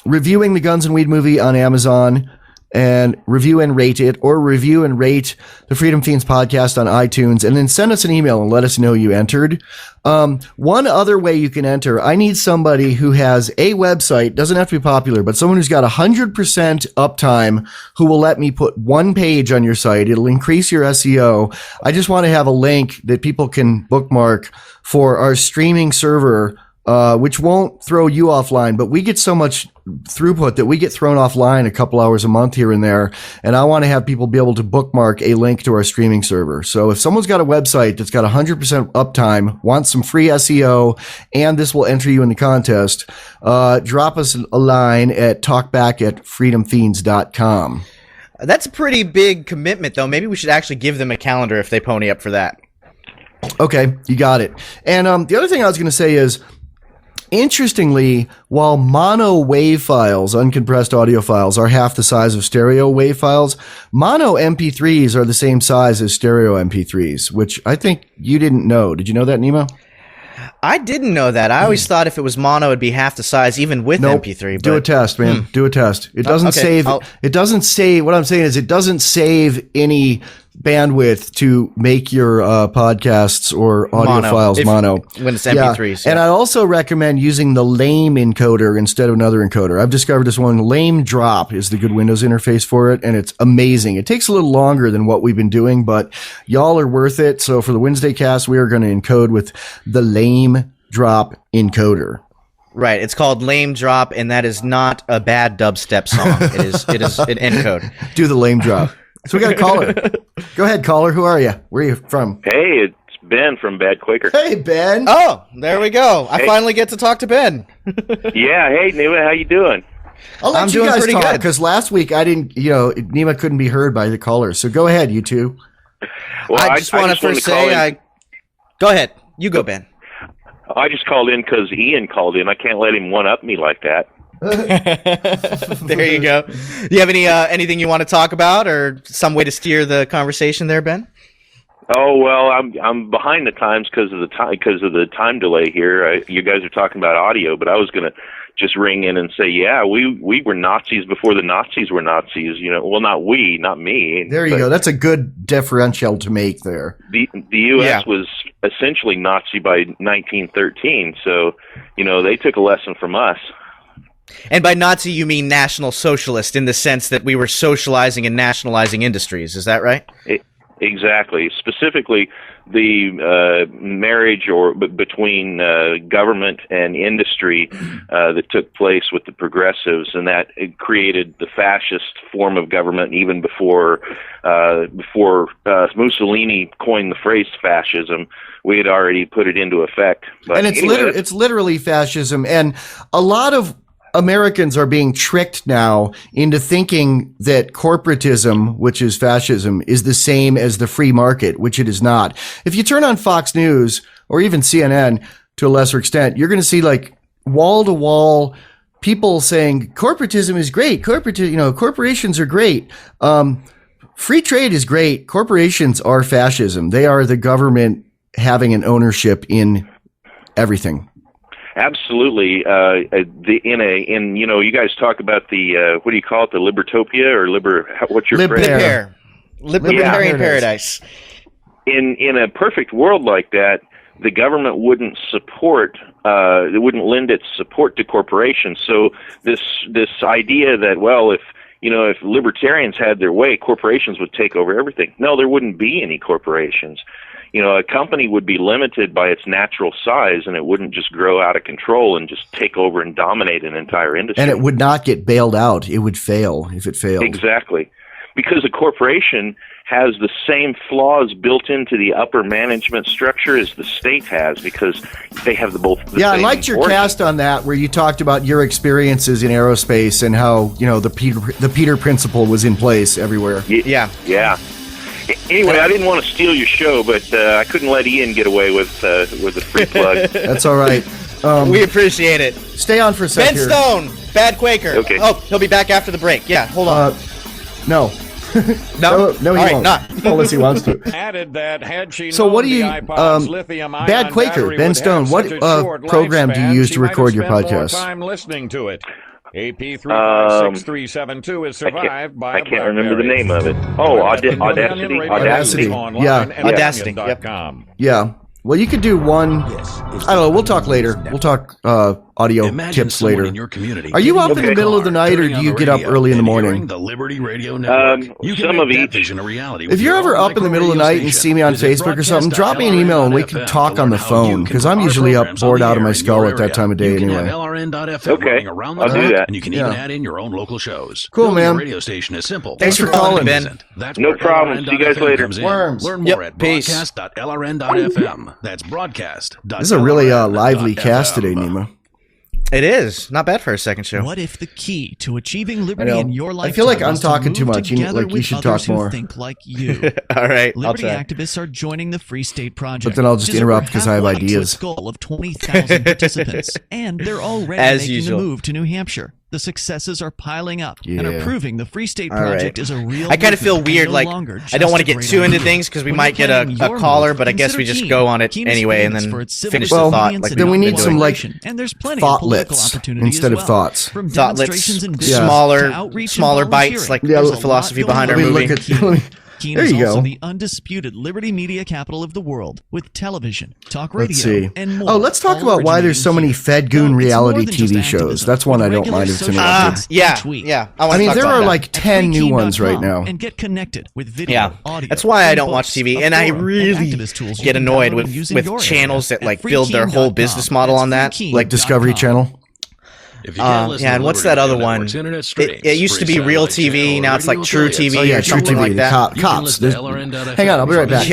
reviewing the Guns and Weed movie on Amazon and review and rate it, or review and rate the Freedom Fiends podcast on iTunes, and then send us an email and let us know you entered. One other way you can enter, I need somebody who has a website, doesn't have to be popular, but someone who's got 100% uptime who will let me put one page on your site. It'll increase your SEO. I just want to have a link that people can bookmark for our streaming server, which won't throw you offline, but we get so much throughput that we get thrown offline a couple hours a month here and there. And I want to have people be able to bookmark a link to our streaming server. So if someone's got a website that's got 100% uptime, wants some free SEO, and this will enter you in the contest, drop us a line at talkback@freedomfiends.com. That's a pretty big commitment, though. Maybe we should actually give them a calendar if they pony up for that. Okay, you got it. And the other thing I was going to say is, interestingly, while mono wave files, uncompressed audio files, are half the size of stereo wave files, mono MP3s are the same size as stereo MP3s, which I think you didn't know. Did you know that, Neema? I didn't know that. I always thought if it was mono, it'd be half the size, even with MP3. But, do a test, man. Do a test. It doesn't save. It doesn't save. What I'm saying is, it doesn't save any bandwidth to make your podcasts or audio files mono when it's MP3s. Yeah. And I also recommend using the lame encoder instead of another encoder. I've discovered this one. Lame Drop is the good Windows interface for it, and it's amazing. It takes a little longer than what we've been doing, but y'all are worth it. So for the Wednesday cast, we are going to encode with the Lame Drop encoder. Right. It's called Lame Drop, and that is not a bad dubstep song. It is an encode. Do the Lame Drop. So we got a caller. Go ahead, caller. Who are you? Where are you from? Hey, it's Ben from Bad Quaker. Hey, Ben. Oh, there we go. I finally get to talk to Ben. Yeah. Hey, Neema, how you doing? I'll let you guys talk, because last week I didn't, Neema couldn't be heard by the caller. So go ahead, you two. Well, I just want to first say, go ahead. You go, Ben. I just called in because Ian called in. I can't let him one-up me like that. There you go. Do you have anything you want to talk about, or some way to steer the conversation there, Ben? Oh well, I'm behind the times because of the time delay here. You guys are talking about audio, but I was going to just ring in and say, yeah, we were Nazis before the Nazis were Nazis. Well, not me. There you go. That's a good differential to make there. The U.S. was essentially Nazi by 1913, so they took a lesson from us. And by Nazi, you mean National Socialist, in the sense that we were socializing and nationalizing industries. Is that right? Exactly. Specifically, the marriage between government and industry that took place with the progressives, and that it created the fascist form of government even before Mussolini coined the phrase fascism. We had already put it into effect. But and it's literally fascism, and a lot of Americans are being tricked now into thinking that corporatism, which is fascism, is the same as the free market, which it is not. If you turn on Fox News or even CNN to a lesser extent, you're going to see like wall to wall people saying corporatism is great. Corporations are great. Free trade is great. Corporations are fascism. They are the government having an ownership in everything. Absolutely. You guys talk about the what do you call it? The libertopia or what's your phrase? Libertarian paradise. In a perfect world like that, the government wouldn't lend its support to corporations. So this idea that if libertarians had their way, corporations would take over everything. No, there wouldn't be any corporations. a company would be limited by its natural size, and it wouldn't just grow out of control and just take over and dominate an entire industry. And it would not get bailed out. It would fail if it failed. Exactly. Because a corporation has the same flaws built into the upper management structure as the state has, because they have both. I liked your cast on that, where you talked about your experiences in aerospace and how the Peter principle was in place everywhere. Yeah. Anyway, I didn't want to steal your show, but I couldn't let Ian get away with a free plug. That's all right. We appreciate it. Stay on for a second. Ben Stone, Bad Quaker. Okay. Oh, he'll be back after the break. Yeah, hold on. No. No, he won't. Not unless he wants to. Added that had she So what do you, Bad Quaker, Ben Stone, what program do you use to record your podcast? Time listening to it. AP3566372 is survived by I can't remember the name of it. Oh, Audacity. Yeah. Audacity. Yep. Yeah. Well, you could do one. I don't know. We'll talk later. We'll talk audio tips later. In your community. Are you up in the middle of the night, or do you get up early in the morning? The Liberty Radio Network. Some of each. Vision a reality. If you're ever up in the middle of the night and see me on Facebook or something, drop me an email and we can talk on the phone, because I'm usually up bored out of my skull at that time of day anyway. Okay, I'll do that. And you can even add in your own local shows. Cool, man. The radio station is simple. Thanks for calling, Ben. No problem. See you guys later. Worms. Learn more at broadcast.lrn.fm. That's broadcast. This is a really lively cast today, Neema. It is. Not bad for a second show. What if the key to achieving liberty in your life? I feel like I'm talking too much. You should talk more. Think like you. All right. Liberty activists are joining the Free State Project. But then I'll just interrupt because I have ideas. To its goal of 20,000 participants, and they're already making the move to New Hampshire. The successes are piling up and are proving the Free State Project is a real. I kind of feel weird, like I don't want to get too into things because we might get a caller, but I guess we just go on it anyway and then finish the thought. Like then we need some and there's plenty thoughtlets instead of thoughts. Thoughtlets, smaller bites, like there's the philosophy behind our movie. Keene is also the undisputed liberty media capital of the world, with television, talk radio, and more. Oh, let's talk about why there's so many FedGoon reality TV shows. That's one I don't mind if it's interrupted. Yeah. I mean, there are like 10 new ones right now. And get connected with video, audio. That's why I don't watch TV, and I really get annoyed with channels that like build their whole business model on that, like Discovery Channel. And what's that other one? It used to be Real TV, now it's like True TV or something like that. Cops. Hang on, I'll be right back.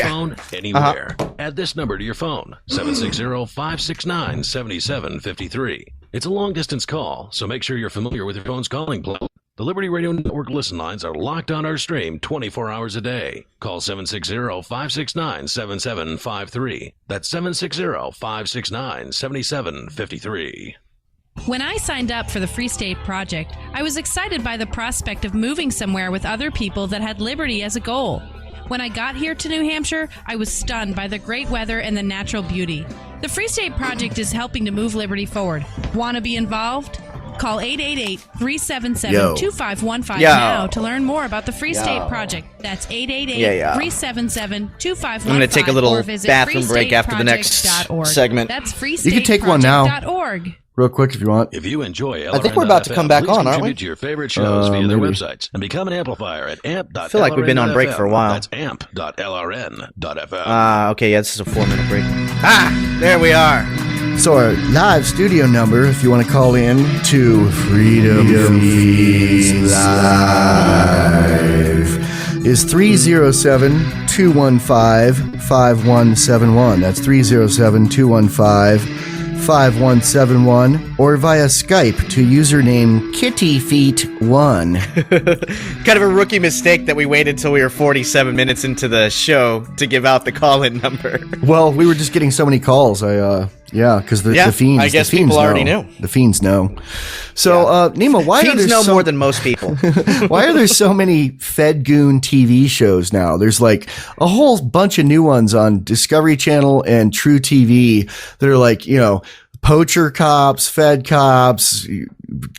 Anywhere. Add this number to your phone, 760-569-7753. It's a long-distance call, so make sure you're familiar with your phone's calling plan. The Liberty Radio Network listen lines are locked on our stream 24 hours a day. Call 760-569-7753. That's 760-569-7753. When I signed up for the Free State Project, I was excited by the prospect of moving somewhere with other people that had liberty as a goal. When I got here to New Hampshire, I was stunned by the great weather and the natural beauty. The Free State Project is helping to move liberty forward. Want to be involved? Call 888-377-2515 now to learn more about the Free State Project. That's 888-377-2515. I'm going to take a little bathroom break after the next segment. That's You can take one now. freestateproject.org. Real quick, if you want. If you enjoy I think we're about to come back on, aren't we? Contribute to your favorite shows via their websites and become an amplifier at amp.lrn.fm. I feel like we've been on break for a while. That's amp.lrn.fm. Okay, yeah, this is a 4-minute break. There we are. So our live studio number, if you want to call in to Freedom Feens Live, is 307-215-5171. That's 307-215-5171, or via Skype to username KittyFeet1. Kind of a rookie mistake that we waited until we were 47 minutes into the show to give out the call-in number. Well, we were just getting so many calls. Because the Fiends, I guess the Fiends people already knew. The Fiends know. So, Neema, why Fiends are there know more than most people? Why are there so many FedGoon TV shows now? There's like a whole bunch of new ones on Discovery Channel and True TV that are like, poacher cops, Fed cops,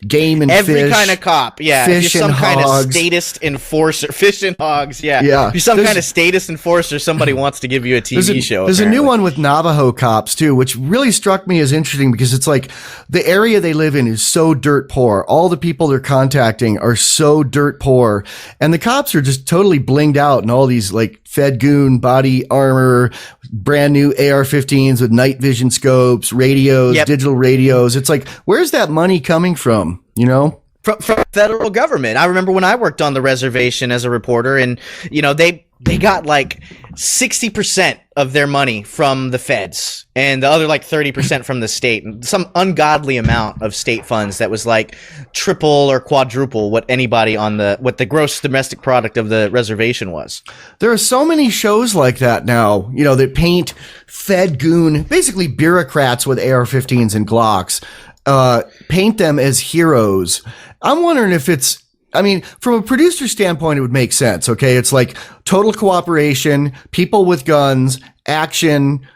game and every fish, kind of cop. Yeah, fish if you're some and kind hogs. of statist enforcer, fish and hogs. Yeah, Yeah. If you're some kind of statist enforcer, somebody wants to give you a TV show. There's a new one with Navajo cops too, which really struck me as interesting because it's like the area they live in is so dirt poor. All the people they're contacting are so dirt poor, and the cops are just totally blinged out in all these like Fed goon body armor, brand new AR-15s with night vision scopes, radios, digital radios. It's like, where's that money coming from? You know? From federal government. I remember when I worked on the reservation as a reporter, and they got like 60% of their money from the feds, and the other like 30% from the state, and some ungodly amount of state funds that was like triple or quadruple what the gross domestic product of the reservation was. There are so many shows like that now, that paint Fed goon, basically bureaucrats with AR-15s and Glocks, paint them as heroes. I'm wondering if from a producer standpoint, it would make sense. Okay. It's like total cooperation, people with guns, action,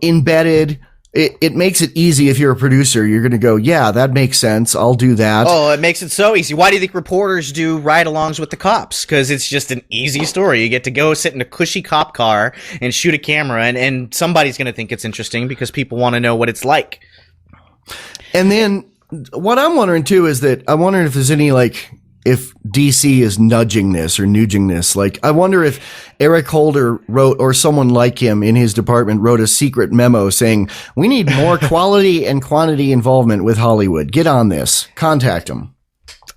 embedded. It makes it easy if you're a producer. You're going to go, yeah, that makes sense. I'll do that. Oh, it makes it so easy. Why do you think reporters do ride-alongs with the cops? Because it's just an easy story. You get to go sit in a cushy cop car and shoot a camera, and somebody's going to think it's interesting because people want to know what it's like. And then what I'm wondering too is that I'm wondering if there's any if DC is nudging this or nudging this. I wonder if Eric Holder wrote, or someone like him in his department wrote a secret memo saying, we need more quality and quantity involvement with Hollywood. Get on this. Contact them.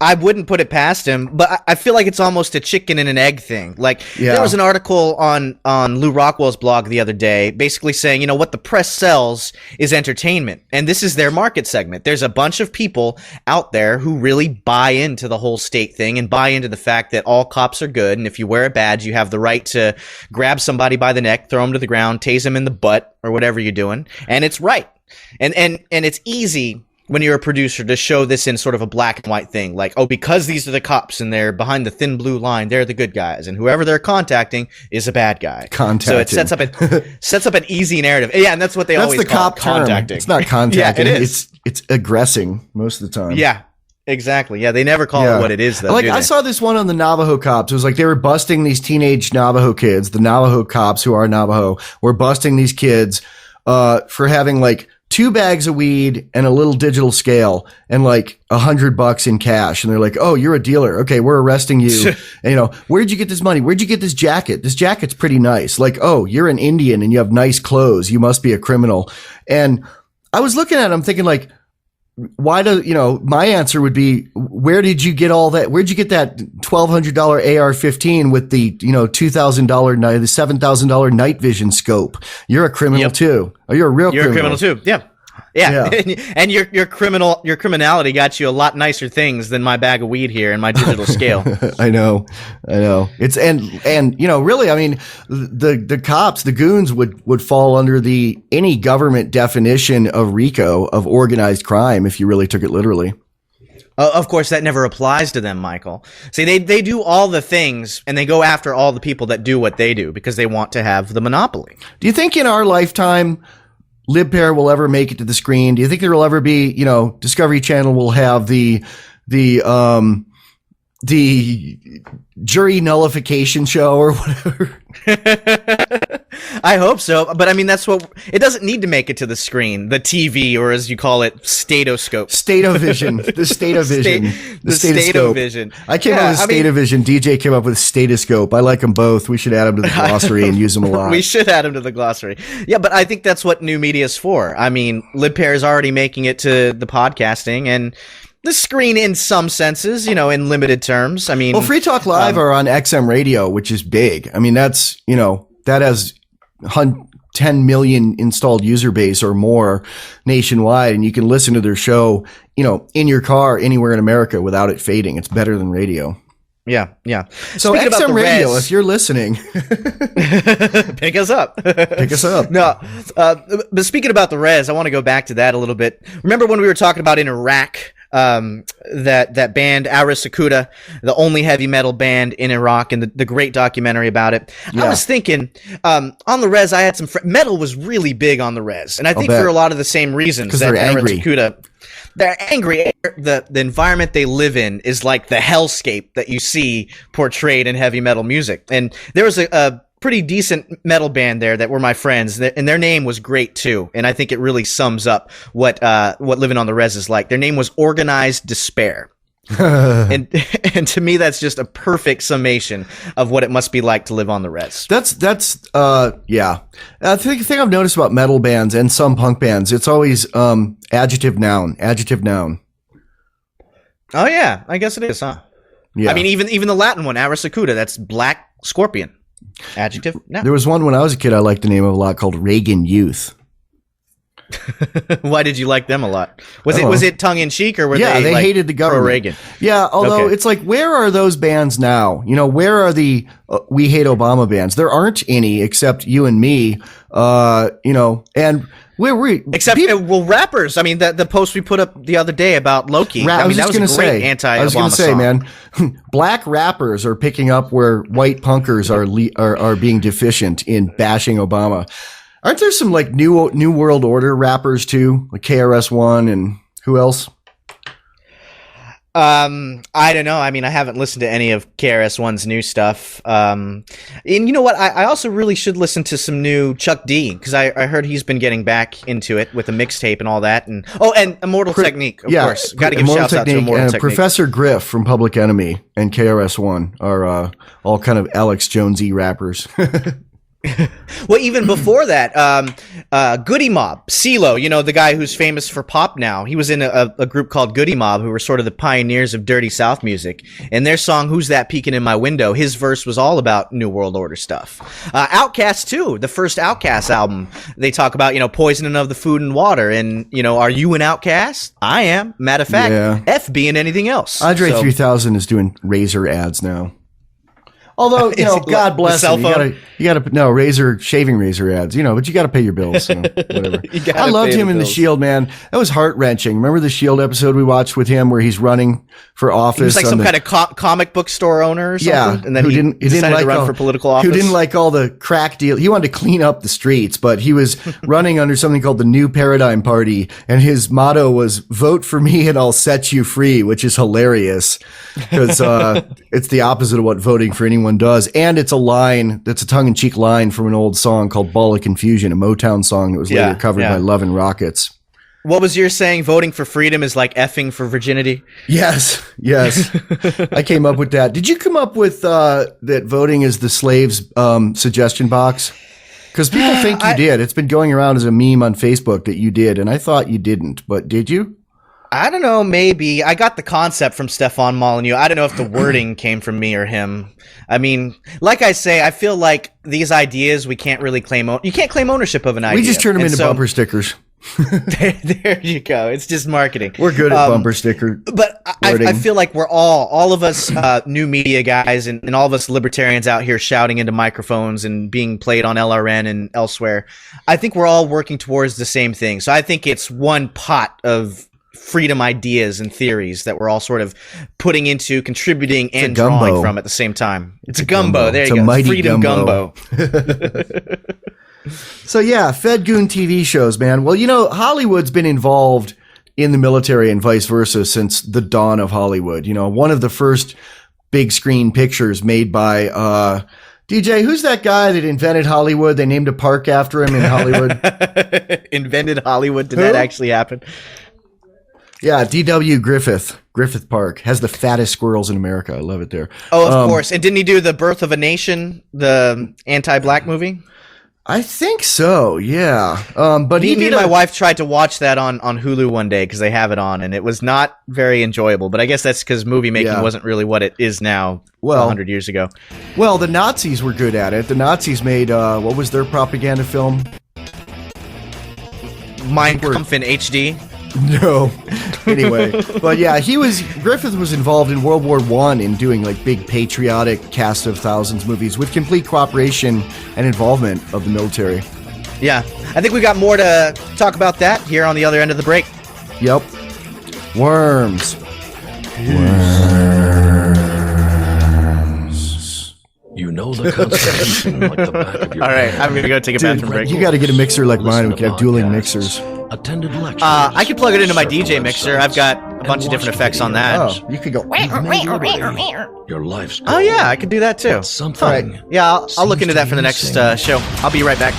I wouldn't put it past him, but I feel like it's almost a chicken and an egg thing. There was an article on Lou Rockwell's blog the other day basically saying, what the press sells is entertainment, and this is their market segment. There's a bunch of people out there who really buy into the whole state thing and buy into the fact that all cops are good, and if you wear a badge, you have the right to grab somebody by the neck, throw them to the ground, tase them in the butt, or whatever you're doing, and it's right. And it's easy when you're a producer to show this in sort of a black and white thing, because these are the cops and they're behind the thin blue line, they're the good guys, and whoever they're contacting is a bad guy. So it sets up an easy narrative. Yeah, and that's what they always the call cop contacting. It's not contacting. Yeah, it is. It's aggressing most of the time. Yeah. Exactly. Yeah, they never call it what it is, though. I saw this one on the Navajo cops. It was like they were busting these teenage Navajo kids. The Navajo cops, who are Navajo, were busting these kids for having 2 bags of weed and a little digital scale and $100 in cash. And they're like, oh, you're a dealer. Okay, we're arresting you. And, where'd you get this money? Where'd you get this jacket? This jacket's pretty nice. Oh, you're an Indian and you have nice clothes. You must be a criminal. And I was looking at them thinking why do, my answer would be, where did you get all that? Where'd you get that $1,200 AR-15 with the, $2,000, the $7,000 night vision scope? You're a criminal too. Oh, you're a real criminal. You're a criminal too. Yeah. Yeah. And your criminality got you a lot nicer things than my bag of weed here and my digital scale. I know. It's, and, really, I mean, the cops, the goons would fall under any government definition of RICO, of organized crime, if you really took it literally. Of course, that never applies to them, Michael. See, they do all the things, and they go after all the people that do what they do because they want to have the monopoly. Do you think in our lifetime LibPair will ever make it to the screen? Do you think there will ever be, Discovery Channel will have the jury nullification show or whatever? I hope so, but I mean, it doesn't need to make it to the screen, the TV, or as you call it, statoscope. Statovision. The Statovision. The Statovision. I came up with Statovision. DJ came up with Statoscope. I like them both. We should add them to the glossary and use them a lot. We should add them to the glossary. Yeah, but I think that's what new media is for. I mean, LibPair is already making it to the podcasting and the screen in some senses, in limited terms. I mean, well, Free Talk Live are on XM radio, which is big. I mean, that's, that has 10 million installed user base or more nationwide, and you can listen to their show, in your car anywhere in America without it fading. It's better than radio. Yeah. So speaking XM radio, if you're listening, pick us up. No, but speaking about the res, I want to go back to that a little bit. Remember when we were talking about in Iraq, that band Arasakuta, the only heavy metal band in Iraq, and the great documentary about it. I was thinking, on the res, I had some metal was really big on the res, and I think for a lot of the same reasons that Arasakuta. They're angry. The environment they live in is like the hellscape that you see portrayed in heavy metal music. And there was a pretty decent metal band there that were my friends, and their name was great too. And I think it really sums up what living on the res is like. Their name was Organized Despair. and to me, that's just a perfect summation of what it must be like to live on the res. That's yeah. The thing I've noticed about metal bands and some punk bands, it's always adjective noun. Oh yeah, I guess it is, huh? Yeah. I mean, even the Latin one, Arasakuta, that's black scorpion. Adjective noun. There was one when I was a kid I liked the name of a lot called Reagan Youth. Why did you like them a lot? Was it tongue in cheek, or were they like, hated the government? Pro-Reagan? Yeah, although it's like, where are those bands now? You know, where are the We Hate Obama bands? There aren't any except you and me. You know, and rappers. I mean, the post we put up the other day about Loki. I was going to say, man, black rappers are picking up where white punkers are being deficient in bashing Obama. Aren't there some like New World Order rappers too, like KRS-One and who else? I don't know. I mean, I haven't listened to any of KRS-One's new stuff. And you know what? I also really should listen to some new Chuck D, because I heard he's been getting back into it with a mixtape and all that. And Immortal Technique, of course. Got to give shouts out to Immortal Technique. Professor Griff from Public Enemy and KRS-One are all kind of Alex Jonesy rappers. Well, even before that, Goody Mob, CeeLo, you know, the guy who's famous for pop now, he was in a group called Goody Mob, who were sort of the pioneers of Dirty South music. And their song, Who's That Peeking in My Window, his verse was all about New World Order stuff. Outkast, too, the first Outkast album, they talk about, you know, poisoning of the food and water. And, you know, are you an outcast? I am. Matter of fact, F being anything else. Andre 3000 is doing razor ads now. Although, you know, God bless him. You gotta shaving razor ads, you know, but you gotta pay your bills. So whatever. I loved him in The Shield, man. That was heart wrenching. Remember the Shield episode we watched with him where he's running for office? He was like some kind of comic book store owner or something. Yeah. And then he decided to run for political office. Who didn't like all the crack deal. He wanted to clean up the streets, but he was running under something called the New Paradigm Party. And his motto was, vote for me and I'll set you free, which is hilarious because, it's the opposite of what voting for anyone does. And it's a line that's a tongue-in-cheek line from an old song called Ball of Confusion, a Motown song that was later covered by Love and Rockets. What was your saying? Voting for freedom is like effing for virginity? Yes. I came up with that. Did you come up with that voting is the slave's suggestion box? Because people think you did. It's been going around as a meme on Facebook that you did, and I thought you didn't. But did you? I don't know, maybe. I got the concept from Stefan Molyneux. I don't know if the wording came from me or him. I mean, like I say, I feel like these ideas we can't really claim. You can't claim ownership of an idea. We just turn them into bumper stickers. There you go. It's just marketing. We're good at bumper sticker. But I feel like we're all of us new media guys and all of us libertarians out here shouting into microphones and being played on LRN and elsewhere. I think we're all working towards the same thing. So I think it's one pot of freedom ideas and theories that we're all sort of putting into, contributing, and drawing from at the same time. It's a gumbo. There you go. Freedom gumbo. So yeah, FedGoon TV shows, man. Well, you know, Hollywood's been involved in the military and vice versa since the dawn of Hollywood. You know, one of the first big screen pictures made by DJ, who's that guy that invented Hollywood? They named a park after him in Hollywood. Invented Hollywood? Did that actually happen? Yeah, D.W. Griffith Park has the fattest squirrels in America. I love it there. Oh, of course. And didn't he do The Birth of a Nation, the anti-black movie? I think so, yeah. But me and my wife tried to watch that on Hulu one day because they have it on, and it was not very enjoyable. But I guess that's because movie making wasn't really what it is now 100 years ago. Well, the Nazis were good at it. The Nazis made, what was their propaganda film? Mein Kampf in HD? No. Anyway, but yeah, Griffith was involved in World War I in doing like big patriotic cast of thousands movies with complete cooperation and involvement of the military. Yeah. I think we got more to talk about that here on the other end of the break. Yep. Worms. You know the Constitution like the back of your All right, I'm gonna go take a bathroom break. You got to get a mixer like mine. We can have dueling mixers. Attended lectures. I can plug it into my DJ mixer. I've got a bunch of different effects on that. Oh, you could go. Your life's Oh yeah, I could do that too. Something. All right. Yeah, I'll look into that for the next show. I'll be right back.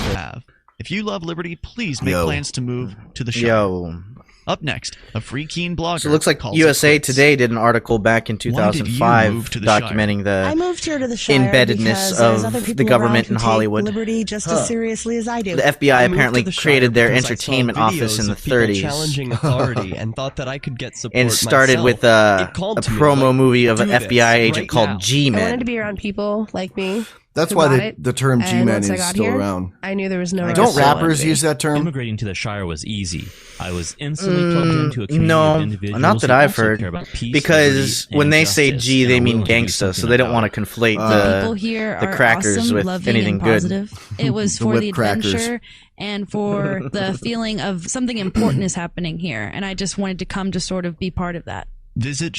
If you love liberty, please make plans to move to the show. Yo. Up next, a free Keen blogger. So it looks like USA Today did an article back in 2005 documenting I moved here to the Shire embeddedness of the government in Hollywood. Liberty just as seriously as I do. The FBI apparently created their entertainment office in the 30s. Challenging authority and thought that I could get support and started myself. with a promo movie of an FBI agent called G-Men. I wanted to be around people like me. That's why the term G-Men is still around. I knew there was no. Don't rappers use that term? Immigrating to the Shire was easy. I was instantly plugged into a community of individuals. Not that who I've also heard. care about peace, Because liberty, when and they say justice, G, they and are mean willing to do gangsta, something so they don't about want to it. conflate People here the are crackers awesome, with loving, anything and good. positive. It was for the adventure and for the feeling of something important is happening here, and I just wanted to come to sort of be part of that. Visit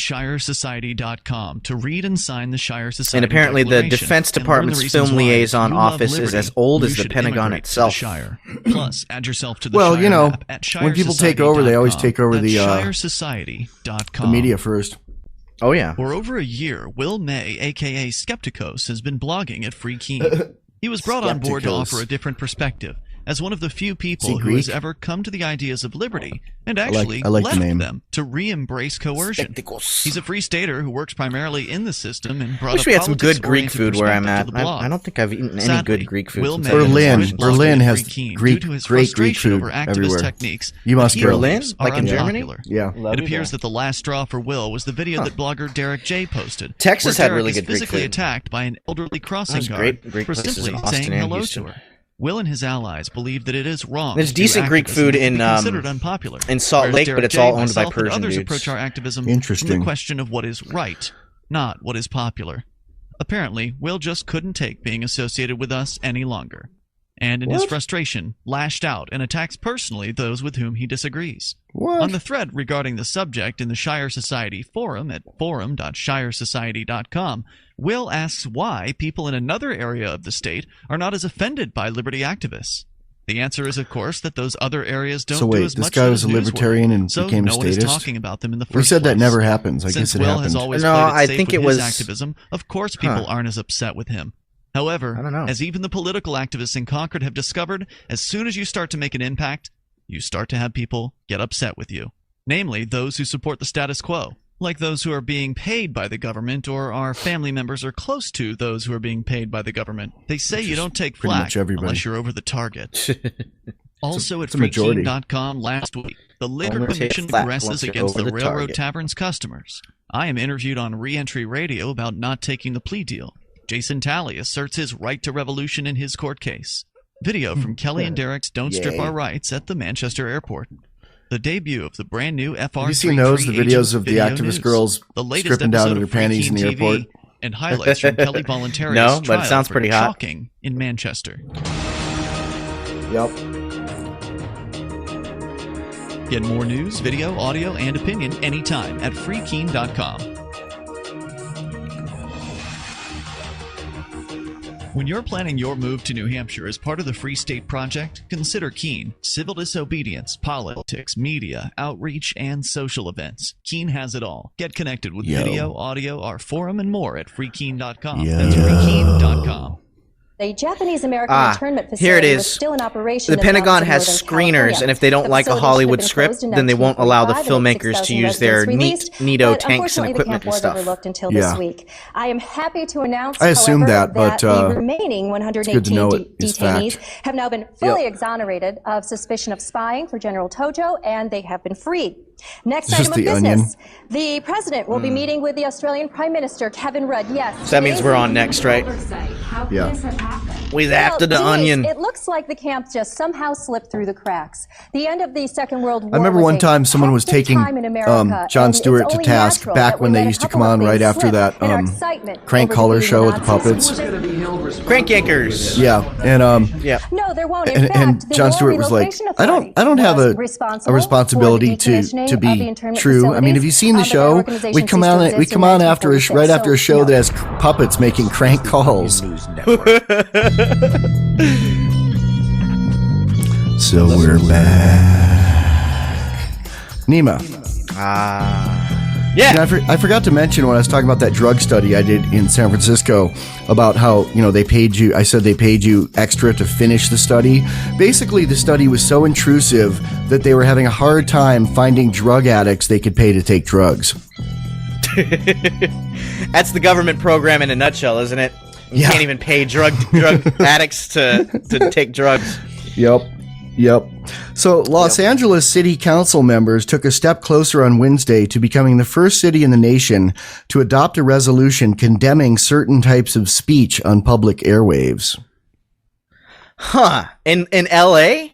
ShireSociety.com to read and sign the Shire Society. And apparently the Declaration Defense and learn the Department's reasons film why liaison you love office is liberty, as old you as the should Pentagon immigrate to itself. the Shire. Plus, add yourself to the Well, Shire you know, app at when people take over, they always take over the ShireSociety.com. media first. Oh yeah. For over a year, Will May, aka Skepticos, has been blogging at Free Keen. He was brought on board to offer a different perspective, as one of the few people who has ever come to the ideas of liberty and actually I like left the name. them to re-embrace coercion. He's a free stater who works primarily in the system and brought I wish a we had some good Greek politics-oriented food where I'm at. perspective to the blog. I don't think I've eaten any Sadly, good Greek food. Will since May I've been Berlin. here. Berlin has due great to his Greek frustration food over activist everywhere. techniques You must that he go. believes Berlin? are Like in Germany? unpopular. Yeah. It appears that the last straw for Will was the video that blogger Derek J posted. Texas where had Derek really is good Greek physically food. attacked by an elderly crossing There's guard great for places simply in Austin saying and hello Houston. to her. Will and his allies believe that it is wrong. There's to do decent Greek activism food to be in considered unpopular, in Salt whereas Lake, Derek but it's J, all owned by myself, and Persian others dudes. approach our activism Interesting. from the question of what is right, not what is popular. Apparently, Will just couldn't take being associated with us any longer, and in his frustration, lashed out and attacks personally those with whom he disagrees. What? On the thread regarding the subject in the Shire Society forum at forum.shiresociety.com, Will asks why people in another area of the state are not as offended by liberty activists. The answer is, of course, that those other areas don't So wait, do as this much guy as was a newsworthy, libertarian and so became a no one is statist? talking about them in the first We said that place. never happens. I Since guess it Will happened. has always No, played it I safe think with it his was- activism, of course people aren't as upset with him. However, I don't know. as even the political activists in Concord have discovered, as soon as you start to make an impact, you start to have people get upset with you. Namely, those who support the status quo, like those who are being paid by the government or are family members or close to those who are being paid by the government. They say you don't take pretty flack much everybody. unless you're over the target. Also at it's a majority. freeking.com last week, the Labor Only take Commission flack progresses once you're against over the the Railroad target. Tavern's customers. I am interviewed on Reentry Radio about not taking the plea deal. Jason Talley asserts his right to revolution in his court case. Video from Kelly and Derek's Don't Strip Yay. Our Rights at the Manchester airport. The debut of the brand new FR33 Have you seen those? The videos of the video activist news. girls The latest stripping down episode to their of Free panties in Keen the TV airport? and highlights from Kelly Voluntaryist No, but it trial sounds for pretty hot. chalking in Manchester. Yep. Get more news, video, audio, and opinion anytime at freekeen.com. When you're planning your move to New Hampshire as part of the Free State Project, consider Keen, civil disobedience, politics, media, outreach, and social events. Keen has it all. Get connected with video, audio, our forum, and more at freekeen.com. That's freekeen.com. The Japanese-American internment facility here it was is. still in operation. The in Pentagon mountains of has Northern screeners, California. and if they don't The like a facility should have Hollywood been script, closed in then they won't allow the 1945 filmmakers to and use their residents neat released, neato but tanks and unfortunately, equipment the and camp stuff. was overlooked until Yeah. this week. I am happy to announce, I assumed however, that, but, the remaining it's 118 good to know it is detainees fact. have now been fully exonerated of suspicion of spying for General Tojo, and they have been freed. Next It's item just of the business. Onion. The president will be meeting with the Australian Prime Minister, Kevin Rudd. Yes. So that means we're on next, right? How Yeah. could this have happened? We're after the Denise, onion. It looks like the camp just somehow slipped through the cracks. The end of the Second World War. I remember one time someone was taking Jon Stewart to task back when they used to come on right after that Crank Caller show with the puppets. Crank Yankers. Yeah, and No, there won't. and Jon Stewart was like, I don't have a responsibility to be true. I mean, have you seen the show? We come on after right after a show that has puppets making crank calls. So we're back. Neema. Yeah. You know, I forgot to mention when I was talking about that drug study I did in San Francisco about how, they paid you, I said they paid you extra to finish the study. Basically, the study was so intrusive that they were having a hard time finding drug addicts they could pay to take drugs. That's the government program in a nutshell, isn't it? You can't even pay drug addicts to take drugs. Yep. So Los Angeles City Council members took a step closer on Wednesday to becoming the first city in the nation to adopt a resolution condemning certain types of speech on public airwaves. Huh. In LA?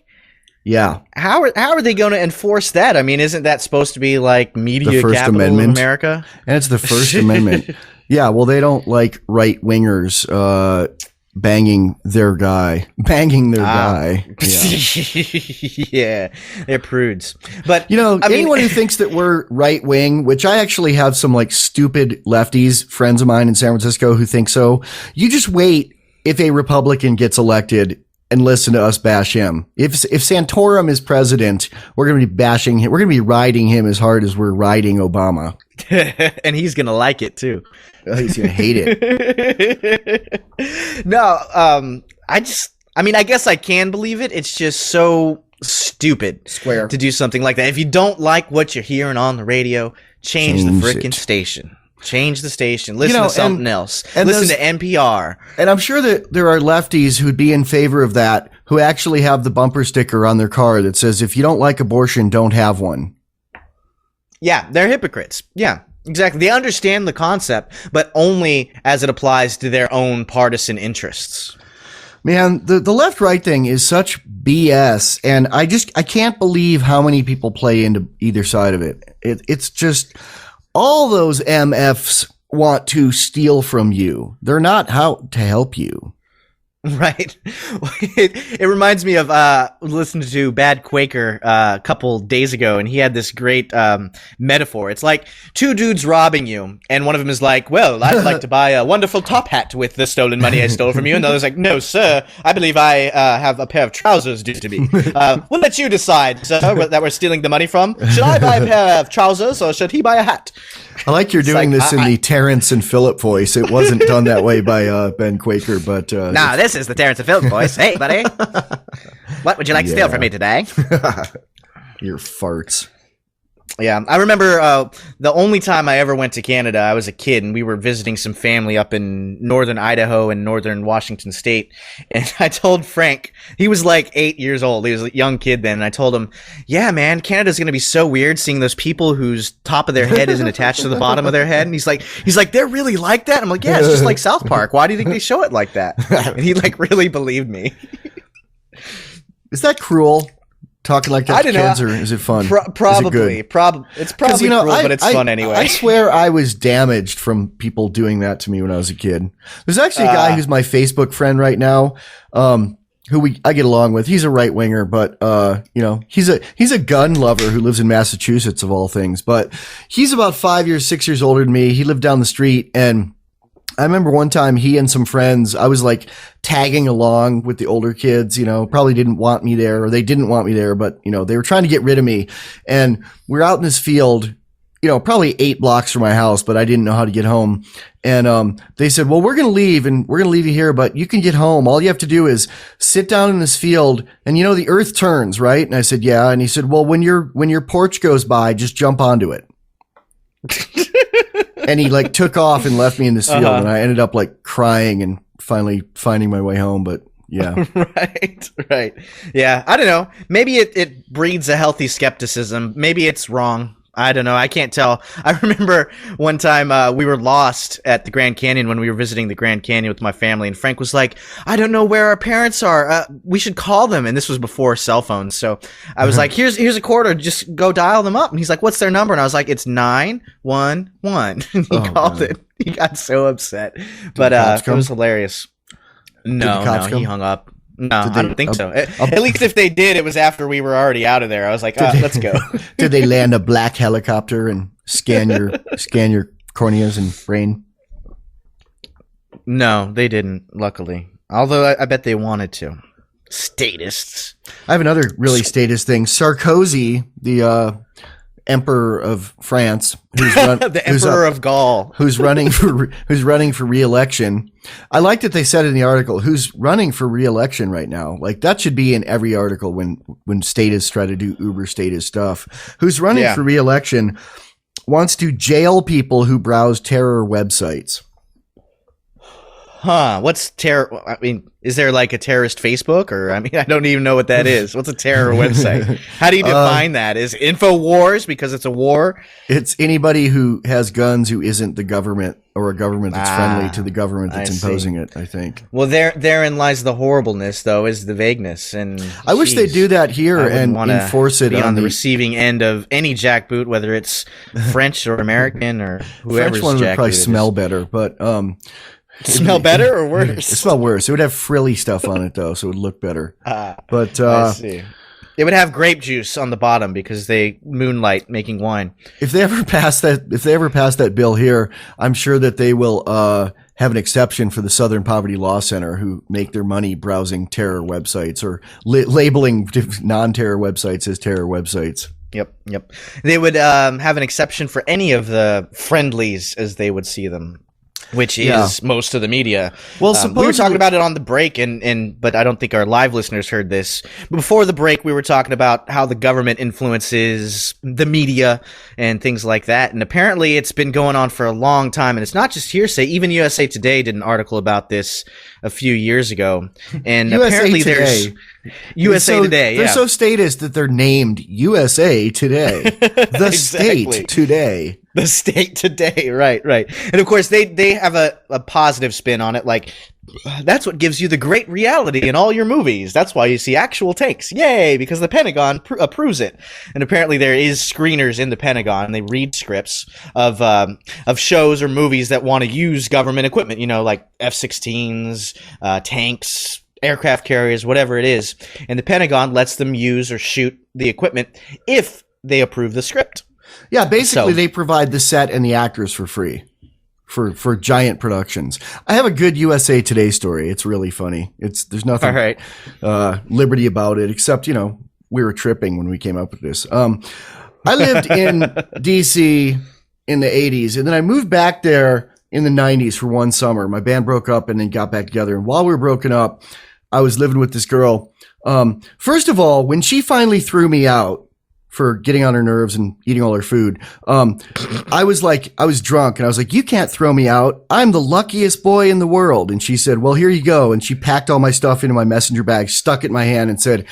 Yeah. How are they going to enforce that? I mean, isn't that supposed to be like media capital of America? And it's the First Amendment. Yeah, well, they don't like right-wingers banging their guy. Yeah. Yeah, they're prudes. But anyone who thinks that we're right-wing, which I actually have some like stupid lefties, friends of mine in San Francisco who think so, you just wait if a Republican gets elected and listen to us bash him. If Santorum is president, we're going to be bashing him. We're going to be riding him as hard as we're riding Obama. And he's going to like it too. He's going to hate it. No, I guess I can believe it. It's just so stupid to do something like that. If you don't like what you're hearing on the radio, change the frickin' station. Change the station. Listen to something else. And listen to NPR. And I'm sure that there are lefties who'd be in favor of that, who actually have the bumper sticker on their car that says, if you don't like abortion, don't have one. Yeah, they're hypocrites. Yeah, exactly. They understand the concept, but only as it applies to their own partisan interests. Man, the left-right thing is such BS, and I can't believe how many people play into either side of it. It's just... all those MFs want to steal from you. They're not out to help you. Right. It reminds me of listening to Bad Quaker a couple days ago, and he had this great metaphor. It's like two dudes robbing you, and one of them is like, well, I'd like to buy a wonderful top hat with the stolen money I stole from you. And the other's like, no, sir, I believe I have a pair of trousers due to me. We'll let you decide, sir, that we're stealing the money from. Should I buy a pair of trousers, or should he buy a hat? I like you're doing this in the Terrence and Phillip voice. It wasn't done that way by Ben Quaker, but... nah, this is the Terrence and Phillip voice. Hey, buddy. What would you like to steal from me today? Your farts. Yeah, I remember the only time I ever went to Canada, I was a kid, and we were visiting some family up in northern Idaho and northern Washington State. And I told Frank, he was like 8 years old. He was a young kid then. And I told him, yeah, man, Canada's going to be so weird seeing those people whose top of their head isn't attached to the bottom of their head. And he's like, they're really like that? I'm like, yeah, it's just like South Park. Why do you think they show it like that? And he like really believed me. Is that cruel? Talking like that to kids, or is it fun? Probably. It's probably cruel, but it's fun anyway. I swear I was damaged from people doing that to me when I was a kid. There's actually a guy who's my Facebook friend right now, who I get along with. He's a right winger, but he's a gun lover who lives in Massachusetts of all things. But he's about 6 years older than me. He lived down the street, and I remember one time he and some friends, I was like tagging along with the older kids, probably didn't want me there, or they didn't want me there, but they were trying to get rid of me. And we're out in this field, probably 8 blocks from my house, but I didn't know how to get home. And they said, well, we're going to leave, and we're going to leave you here, but you can get home. All you have to do is sit down in this field, and the earth turns, right? And I said, yeah. And he said, well, when your porch goes by, just jump onto it. And he like took off and left me in this field, and I ended up like crying and finally finding my way home. But yeah, right, yeah. I don't know. Maybe it breeds a healthy skepticism. Maybe it's wrong, I don't know. I can't tell. I remember one time we were lost at the Grand Canyon when we were visiting the Grand Canyon with my family, and Frank was like, I don't know where our parents are. We should call them. And this was before cell phones. So I was like, here's a quarter. Just go dial them up. And he's like, what's their number? And I was like, it's 911. And he called it. He got so upset. But it was hilarious. No, he hung up. No, I don't think so. At least if they did, it was after we were already out of there. I was like, let's go. Did they land a black helicopter and scan your corneas and brain? No, they didn't, luckily. Although I bet they wanted to. Statists. I have another really statist thing. Sarkozy, the Emperor of France, the Emperor of Gaul, who's running for re-election. I like that they said in the article who's running for re-election right now. Like that should be in every article when statists try to do uber statist stuff. Who's running for re-election wants to jail people who browse terror websites. Huh? What's terror? I mean, is there like a terrorist Facebook, or I mean, I don't even know what that is. What's a terror website? How do you define that? Is InfoWars because it's a war? It's anybody who has guns who isn't the government or a government that's friendly to the government that's imposing it. I think. Well, therein lies the horribleness, though, is the vagueness. And I wish they'd do that here and enforce it on the receiving end of any jackboot, whether it's French or American or whoever's French one would probably jackboot smell better, but. Smell better or worse? It smell worse. It would have frilly stuff on it though, so it would look better. But I see. It would have grape juice on the bottom because they moonlight making wine. If they ever pass that bill here, I'm sure that they will have an exception for the Southern Poverty Law Center, who make their money browsing terror websites or labeling non-terror websites as terror websites. Yep. They would have an exception for any of the friendlies, as they would see them. Which is most of the media. Well, we were talking about it on the break, but I don't think our live listeners heard this. Before the break, we were talking about how the government influences the media and things like that. And apparently it's been going on for a long time. And it's not just hearsay. Even USA Today did an article about this a few years ago. And apparently there's USA Today. They're so statist that they're named USA Today. The State Today. The State Today, right. And of course, they have a positive spin on it, like, that's what gives you the great reality in all your movies. That's why you see actual takes. Yay, because the Pentagon approves it. And apparently there is screeners in the Pentagon, and they read scripts of shows or movies that want to use government equipment, like F-16s, tanks, aircraft carriers, whatever it is. And the Pentagon lets them use or shoot the equipment if they approve the script. Yeah, basically they provide the set and the actors for free for giant productions. I have a good USA Today story. It's really funny. There's nothing liberty about it, except, we were tripping when we came up with this. I lived in DC in the 80s, and then I moved back there in the 90s for one summer. My band broke up and then got back together. And while we were broken up, I was living with this girl. First of all, when she finally threw me out for getting on her nerves and eating all her food, I was drunk and I was like, you can't throw me out. I'm the luckiest boy in the world. And she said, well, here you go. And she packed all my stuff into my messenger bag, stuck it in my hand and said,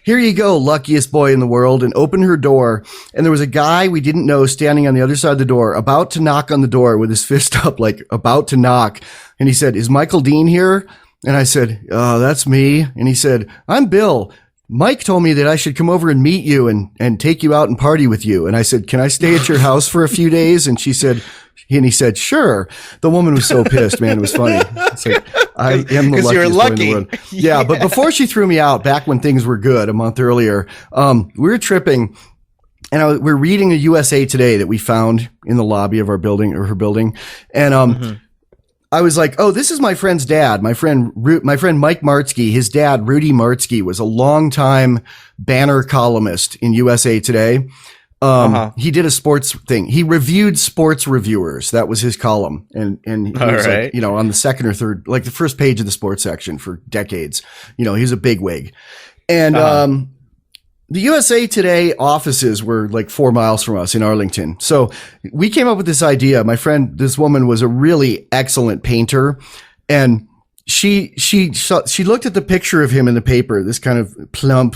here you go, luckiest boy in the world, and opened her door. And there was a guy we didn't know standing on the other side of the door, about to knock on the door with his fist up, like about to knock. And he said, is Michael Dean here? And I said, oh, that's me. And he said, I'm Bill. Mike told me that I should come over and meet you and take you out and party with you. And I said, can I stay at your house for a few days? And he said, sure. The woman was so pissed, man. It was funny. It's like, I am the luckiest boy in the world. Yeah, but before she threw me out, back when things were good, a month earlier, we were tripping, and we're reading a USA Today that we found in the lobby of our building, or her building. And, I was like, oh, this is my friend's dad. My friend Mike Martzke, his dad, Rudy Martzke, was a longtime banner columnist in USA Today. He did a sports thing. He reviewed sports reviewers. That was his column. And he was like, on the second or third, like the first page of the sports section for decades. He's a bigwig. And, the USA Today offices were like 4 miles from us in Arlington. So we came up with this idea. My friend, this woman, was a really excellent painter, and she looked at the picture of him in the paper, this kind of plump,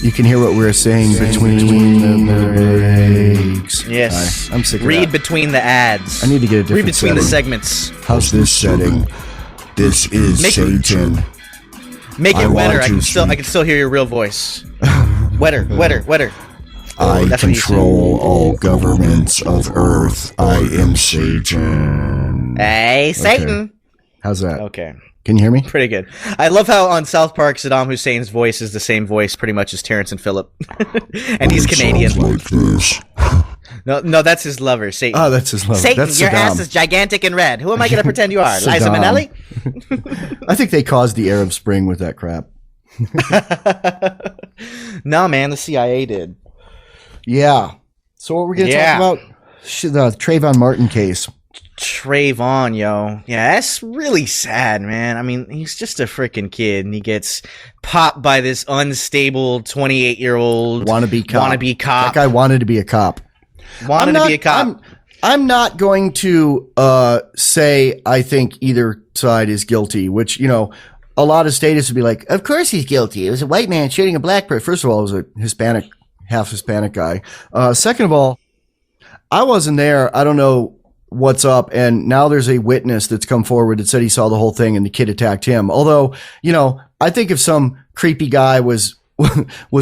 You can hear what we're saying between the breaks. Yes. I'm sick of Read that. between the ads. I need to get a different Read between the setting. segments. How's this setting? This is Satan. Make it I wetter. want I can still hear your real voice. Wetter. I control all governments of Earth. I am Satan. Hey, Satan. Okay. How's that? Okay. Can you hear me? Pretty good. I love how on South Park, Saddam Hussein's voice is the same voice pretty much as Terrence and Phillip. And he's Canadian. Like this. No, that's his lover, Satan. Oh, that's his lover. Satan, That's your Saddam. ass is gigantic and red. Who am I going to pretend you are? Liza Saddam. Minnelli? I think they caused the Arab Spring with that crap. No, man, the CIA did. Yeah. So what we're going to talk about? The Trayvon Martin case. Trayvon, yo. Yeah, that's really sad, man. I mean, he's just a freaking kid, and he gets popped by this unstable 28-year-old wannabe cop. That guy wanted to be a cop. I'm not going to say I think either side is guilty, which, you know, a lot of statists would be like, of course he's guilty. It was a white man shooting a black person. First of all, it was a half Hispanic guy. Second of all, I wasn't there. I don't know what's up. And now there's a witness that's come forward that said he saw the whole thing and the kid attacked him. Although, you know, I think if some creepy guy was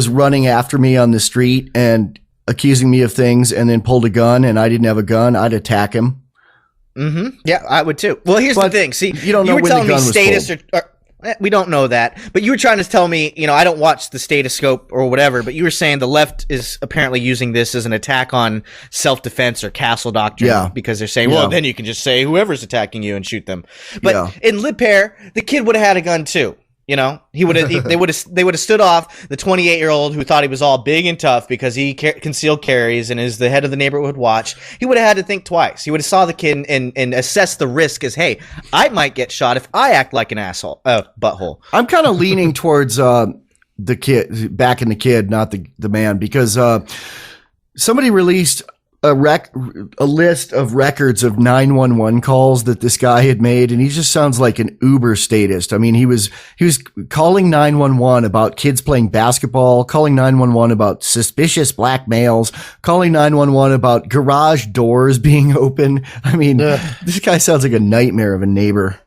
running after me on the street and accusing me of things and then pulled a gun and I didn't have a gun, I'd attack him. Mm-hmm. Yeah, I would too. Well, here's the thing. See, you don't know were when telling the gun me was statists pulled. we don't know that, but you were trying to tell me, you know, I don't watch the Statoscope or whatever, but you were saying the left is apparently using this as an attack on self-defense or castle doctrine because they're saying, well, then you can just say whoever's attacking you and shoot them. But in Lipair, the kid would have had a gun too. You know, they would have stood off the 28-year-old who thought he was all big and tough because he concealed carries and is the head of the neighborhood watch. He would have had to think twice. He would have saw the kid and assess the risk as, hey, I might get shot if I act like an asshole, butthole. I'm kind of leaning towards the kid, backing the kid, not the man, because somebody released a list of records of 911 calls that this guy had made, and he just sounds like an uber statist. I mean, he was calling 911 about kids playing basketball, calling 911 about suspicious black males, calling 911 about garage doors being open. I mean, this guy sounds like a nightmare of a neighbor.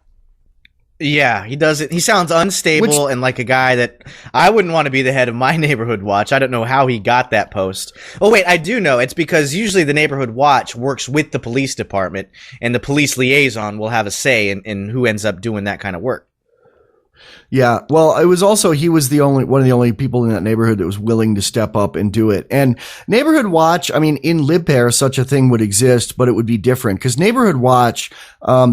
Yeah, he does it. He sounds unstable and like a guy that I wouldn't want to be the head of my neighborhood watch. I don't know how he got that post. Oh, wait, I do know. It's because usually the neighborhood watch works with the police department, and the police liaison will have a say in who ends up doing that kind of work. Yeah, well, it was also, he was one of the only people in that neighborhood that was willing to step up and do it. And Neighborhood Watch, I mean, in Lipair, such a thing would exist, but it would be different because Neighborhood Watch,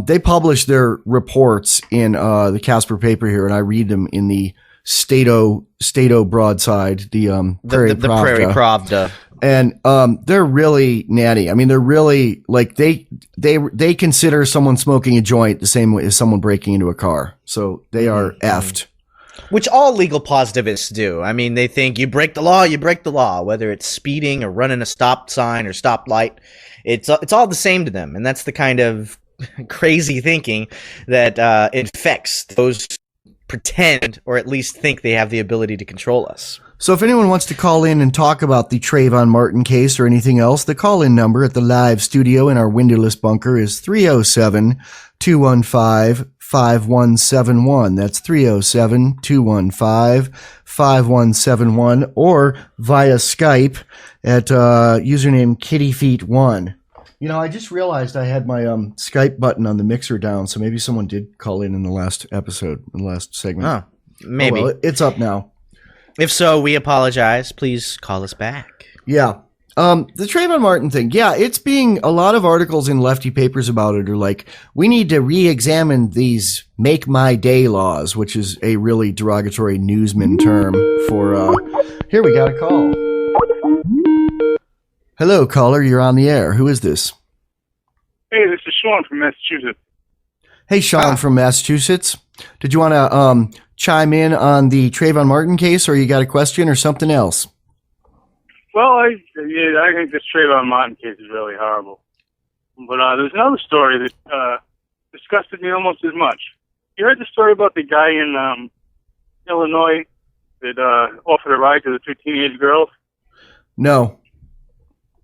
they publish their reports in the Casper paper here, and I read them in the Stato broadside, the Prairie Pravda. Prairie Pravda. And they're really natty. I mean, they're really like they consider someone smoking a joint the same way as someone breaking into a car. So they are effed. Which all legal positivists do. I mean, they think you break the law, you break the law, whether it's speeding or running a stop sign or stoplight. It's all the same to them, and that's the kind of crazy thinking that infects those who pretend or at least think they have the ability to control us. So if anyone wants to call in and talk about the Trayvon Martin case or anything else, the call-in number at the live studio in our windowless bunker is 307-215-5171. That's 307-215-5171, or via Skype at username kittyfeet1. You know, I just realized I had my Skype button on the mixer down, so maybe someone did call in the last episode, in the last segment. Oh, maybe. Oh, well, it's up now. If so, we apologize. Please call us back. Yeah. The Trayvon Martin thing. Yeah, it's being a lot of articles in lefty papers about it are like, we need to re-examine these make my day laws, which is a really derogatory newsman term for, here we got a call. Hello, caller. You're on the air. Who is this? Hey, this is Sean from Massachusetts. Hey, Sean from Massachusetts. Did you want to, chime in on the Trayvon Martin case, or you got a question or something else? Well, I think this Trayvon Martin case is really horrible. But there's another story that disgusted me almost as much. You heard the story about the guy in Illinois that offered a ride to the two teenage girls? No.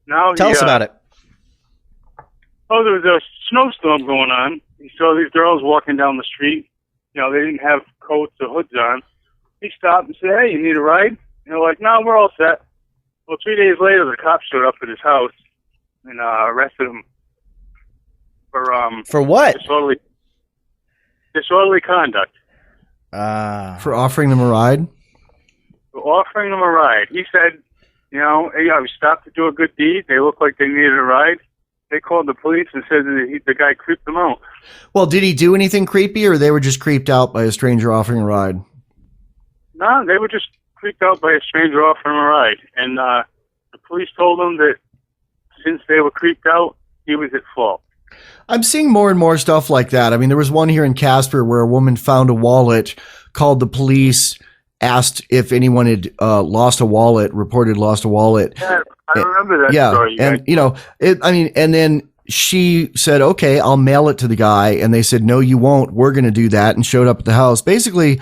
No. Tell us about it. Oh, there was a snowstorm going on. He saw these girls walking down the street. You know, they didn't have coats or hoods on. He stopped and said, "Hey, you need a ride?" And they're like, "No, we're all set." Well, 3 days later, the cops showed up at his house and arrested him for what? Disorderly conduct. For offering them a ride? For offering them a ride. He said, you know, hey, I stopped to do a good deed. They looked like they needed a ride. They called the police and said that the guy creeped them out. Well, did he do anything creepy, or they were just creeped out by a stranger offering a ride? No, they were just creeped out by a stranger offering a ride. And the police told them that since they were creeped out, he was at fault. I'm seeing more and more stuff like that. I mean, there was one here in Casper where a woman found a wallet, called the police, asked if anyone had lost a wallet, reported lost a wallet. Yeah, I remember that story. And, you know, and then she said, okay, I'll mail it to the guy. And they said, no, you won't. We're going to do that, and showed up at the house. Basically,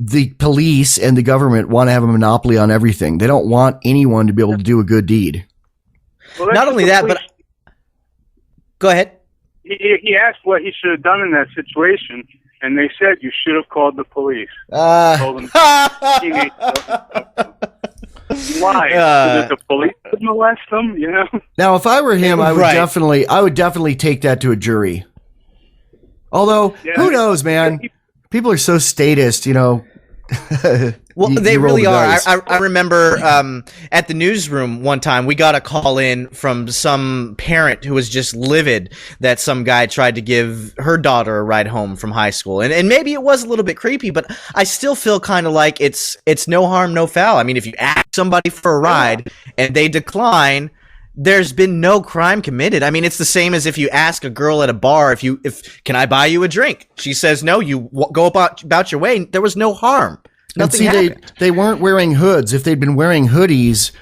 the police and the government want to have a monopoly on everything. They don't want anyone to be able to do a good deed. Well, not only that, but go ahead. He asked what he should have done in that situation, and they said you should have called the police. Told him. Why? So that the police would molest them, you know? Now, if I were him, I would definitely take that to a jury. Although, who knows, man? People are so statist, you know. Well, they really are. I remember at the newsroom one time, we got a call in from some parent who was just livid that some guy tried to give her daughter a ride home from high school. And maybe it was a little bit creepy, but I still feel kind of like it's no harm, no foul. I mean, if you ask somebody for a ride and they decline, there's been no crime committed. I mean, it's the same as if you ask a girl at a bar, if can I buy you a drink? She says no, you go about your way. There was no harm. Nothing happened. They weren't wearing hoods. If they'd been wearing hoodies,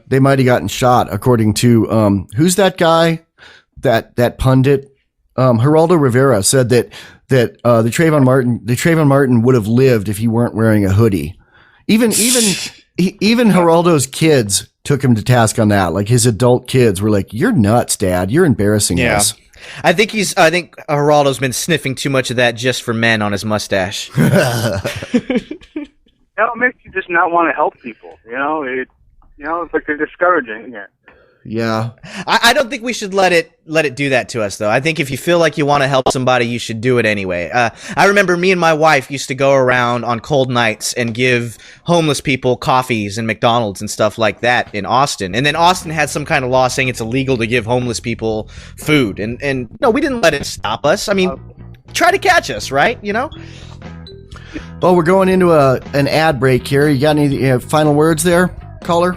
they might have gotten shot, according to who's that guy? That pundit? Geraldo Rivera said that the Trayvon Martin would have lived if he weren't wearing a hoodie. Even Geraldo's kids took him to task on that. Like, his adult kids were like, "You're nuts, Dad. You're embarrassing us." I think Geraldo's been sniffing too much of that Just for Men on his mustache. That makes you just not want to help people. You know, it's like they're discouraging it. Yeah. I don't think we should let it do that to us, though. I think if you feel like you want to help somebody, you should do it anyway. I remember me and my wife used to go around on cold nights and give homeless people coffees and McDonald's and stuff like that in Austin. And then Austin had some kind of law saying it's illegal to give homeless people food. And no, we didn't let it stop us. I mean, try to catch us, right? You know? Well, we're going into an ad break here. You got any final words there, caller?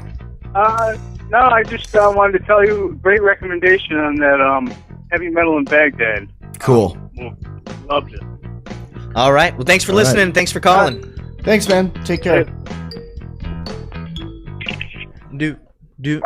No, I just wanted to tell you, great recommendation on that Heavy Metal in Baghdad. Cool. Loved it. All right. Well, thanks for listening. Thanks for calling. Thanks, man. Take care.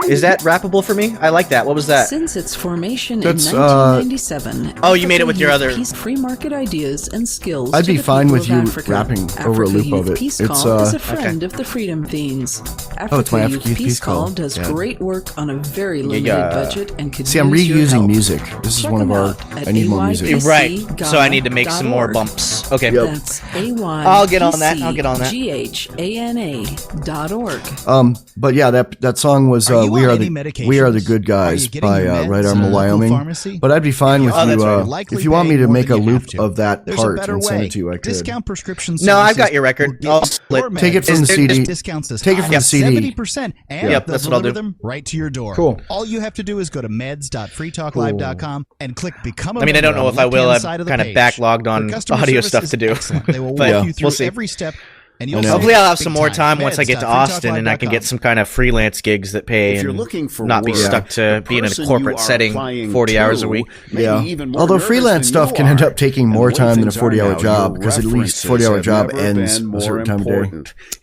Is that rappable for me? I like that. What was that? Since its formation in 1997. Oh, you made it with your other free market ideas and skills. I'd be fine with you rapping over a loop of it. Peace Call is a friend of the Freedom Fiends. Africa Youth Peace Call does great work on a very limited budget and could See, I'm reusing music. This is one of our. I need more music. Right. So I need to make some more bumps. Okay. Yep. That's I'll get on that. GHANA.org. But yeah, that song was We Are the Good Guys by Right Arm Wyoming. Pharmacy? But I'd be fine with you if you want me to make a loop of that part and send it to you. I could. Discount prescription no, I've got your record. I'll take it from the CD. Take it from the CD. 70%, and that's what I'll do. Them right to your door. Cool. All you have to do is go to meds.freetalklive.com and click Become a I mean, I don't know if I will. I've kind of backlogged on audio stuff to do. They will walk you through every step. And hopefully I'll have some more time once I get to Austin and I can get some kind of freelance gigs that pay and not be stuck to being in a corporate setting 40 hours a week. Yeah. Although freelance stuff can end up taking more time than a 40-hour job, because at least 40-hour job ends a certain time of day.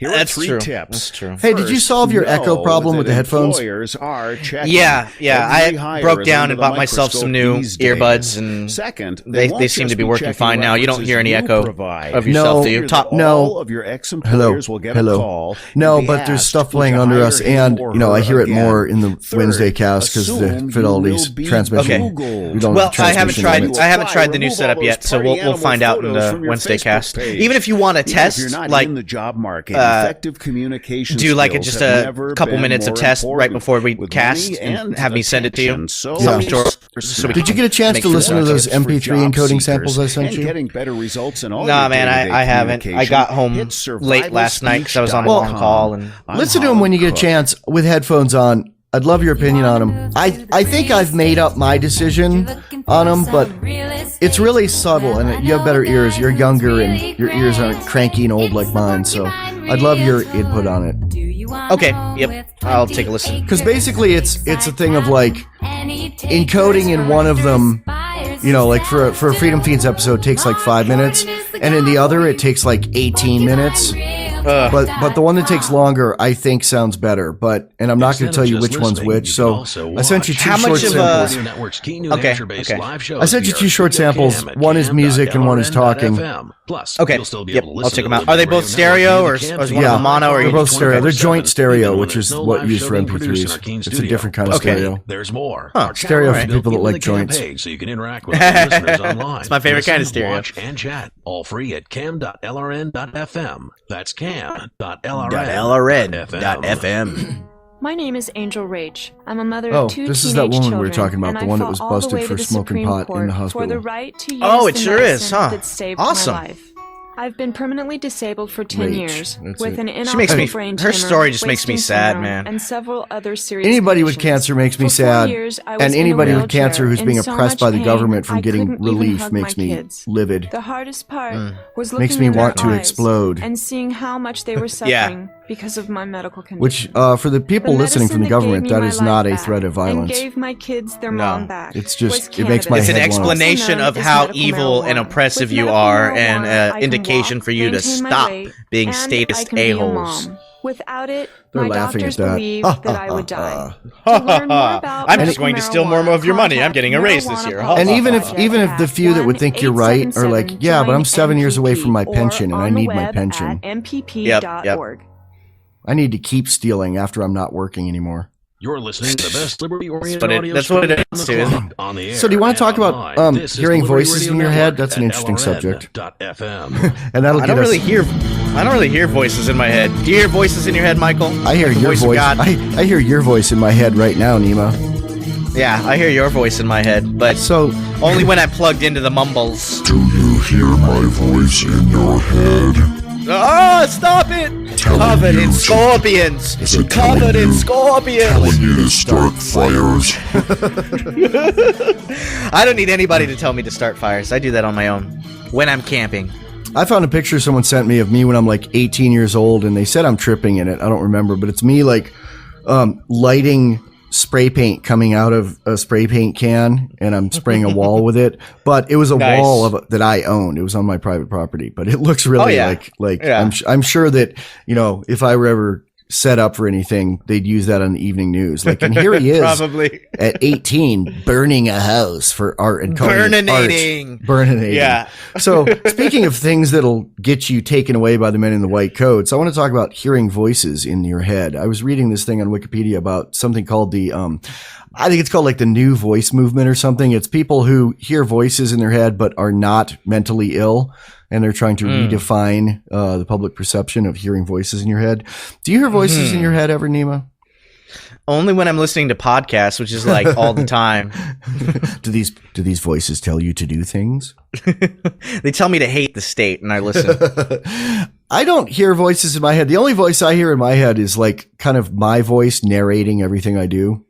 That's true. That's true. Hey, did you solve your echo problem with the headphones? Yeah. I broke down and bought myself some new earbuds, and they seem to be working fine now. You don't hear any echo of yourself, do you? No. Ex-employers will get a call. No, but there's stuff playing under us, and I hear it more in the Wednesday cast because the Fidelity's transmission. Well, I haven't tried the new setup yet, so we'll find out in the Wednesday cast. Even if you want to test, like in the job market, effective communication do like just a couple minutes of test right before we cast, and have me send it to you. Did you get a chance to listen to those MP3 encoding samples I sent you? Getting better results in all nah, man, I haven't. I got home late last night because I was on a long call. And listen to them when you get a chance with headphones on. I'd love your opinion on them. I think I've made up my decision on them, but it's really subtle, and you have better ears. You're younger, and your ears aren't cranky and old like mine, so I'd love your input on it. Okay, yep, I'll take a listen. Because basically it's a thing of like encoding in one of them, like for a Freedom Fiends episode takes like 5 minutes, and in the other it takes like 18 minutes. But the one that takes longer, I think, sounds better. And I'm not going to tell you which one's which. So I sent you two short samples. Okay. I sent you two short samples. One is music and one is talking. Okay. Yep. I'll check them out. Are they both stereo or is one of them mono? Or they're both stereo. They're joint stereo, which is what you use for MP3s. It's a different kind of stereo. There's more. Stereo for people that like joints. So you can interact with listeners online. It's my favorite kind of stereo. Watch and chat. All free at cam.lrn.fm. That's cam.lrn.fm. My name is Angel Rach. I'm a mother of 2 teenage this is that woman children, we were talking about, the one that was busted for smoking pot in the hospital. For the right to use it sure is, huh? That saved awesome. My life. I've been permanently disabled for 10 years with an inoperable brain tumor. Her story just makes me sad, man. And several other serious Anybody with cancer makes me sad, and anybody with cancer who's being oppressed by the government from getting relief makes me livid. The hardest part was makes me want to explode and seeing how much they were suffering because of my medical condition. Which, for the people listening from the government, that is not a threat of violence. And gave my kids their mom back. It's just, it makes my head It's an explanation of how evil and oppressive you are, and an indication for you to stop being statist a-holes. Without it, they're my laughing doctors at that. believed that I would die. To learn more about I'm just going to steal more of your money. I'm getting a raise this year. And even if the few that would think you're right are like, yeah, but I'm 7 years away from my pension and I need my pension. mpp.org. I need to keep stealing after I'm not working anymore. You're listening to the best liberty-oriented audio that's what it is, on the air. So do you want to talk about hearing voices in your head? That's an interesting subject. And that'll get us... I don't really hear voices in my head. Do you hear voices in your head, Michael? I hear your voice. I hear your voice in my head right now, Neema. Yeah, I hear your voice in my head, but only when I'm plugged into the mumbles. Do you hear my voice in your head? Oh, stop it! Covered in scorpions! Covered in scorpions! Telling you to start fires. I don't need anybody to tell me to start fires. I do that on my own. When I'm camping. I found a picture someone sent me of me when I'm like 18 years old, and they said I'm tripping in it. I don't remember, but it's me like lighting spray paint coming out of a spray paint can, and I'm spraying a wall with it. But it was a wall that I owned. It was on my private property, but it looks really I'm sure that, if I were ever set up for anything, they'd use that on the evening news. Like, and here he is probably at 18 burning a house for art and burninating. Yeah. So speaking of things that'll get you taken away by the men in the white coats, I want to talk about hearing voices in your head. I was reading this thing on Wikipedia about something called the I think it's called like the new voice movement or something. It's people who hear voices in their head but are not mentally ill, and they're trying to redefine the public perception of hearing voices in your head. Do you hear voices in your head ever, Neema? Only when I'm listening to podcasts, which is like all the time. Do these voices tell you to do things? They tell me to hate the state, and I listen. I don't hear voices in my head. The only voice I hear in my head is like kind of my voice narrating everything I do.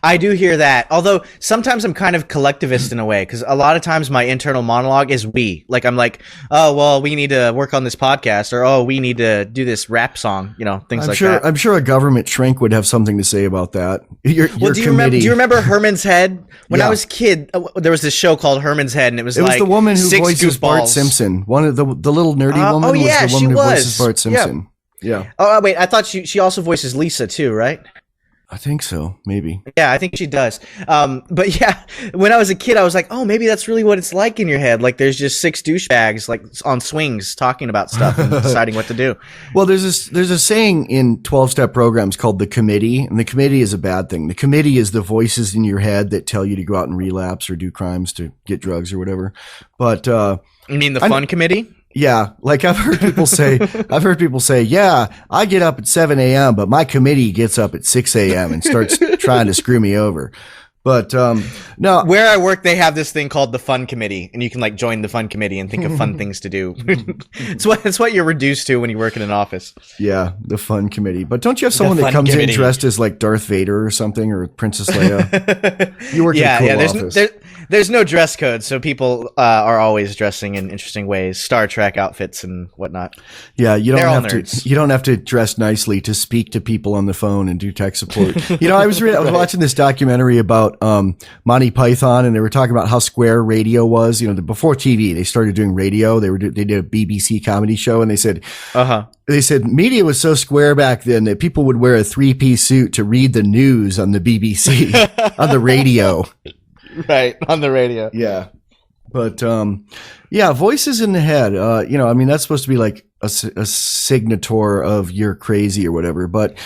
I do hear that. Although sometimes I'm kind of collectivist in a way, because a lot of times my internal monologue is we. Like I'm like, oh, well, we need to work on this podcast, or oh, we need to do this rap song, things like that. I'm sure a government shrink would have something to say about that. Do you remember Herman's Head? When I was a kid, there was this show called Herman's Head, and it was the woman who voices Bart Simpson. One of the little nerdy woman was the woman who voices Bart Simpson. Yeah. Oh, wait, I thought she also voices Lisa too, right? I think so, maybe. Yeah, I think she does. But yeah, when I was a kid, I was like, oh, maybe that's really what it's like in your head. Like there's just 6 douchebags like on swings talking about stuff and deciding what to do. Well, there's a saying in 12-step programs called the committee, and the committee is a bad thing. The committee is the voices in your head that tell you to go out and relapse or do crimes to get drugs or whatever. But you mean the fun committee? Yeah, like I've heard people say, yeah, I get up at 7 a.m., but my committee gets up at 6 a.m. and starts trying to screw me over. But no, where I work, they have this thing called the fun committee, and you can like join the fun committee and think of fun things to do. It's what you're reduced to when you work in an office. Yeah, the fun committee. But don't you have someone that comes in dressed as like Darth Vader or something, or Princess Leia? You work in a cool office. There's no dress code, so people are always dressing in interesting ways, Star Trek outfits and whatnot. Yeah, you don't have to dress nicely to speak to people on the phone and do tech support. I was watching this documentary about Monty Python, and they were talking about how square radio was. Before TV, they started doing radio. They did a BBC comedy show, and they said, They said media was so square back then that people would wear a 3-piece suit to read the news on the BBC on the radio. Right, on the radio. Yeah. But, voices in the head, that's supposed to be like a signator of you're crazy or whatever. But,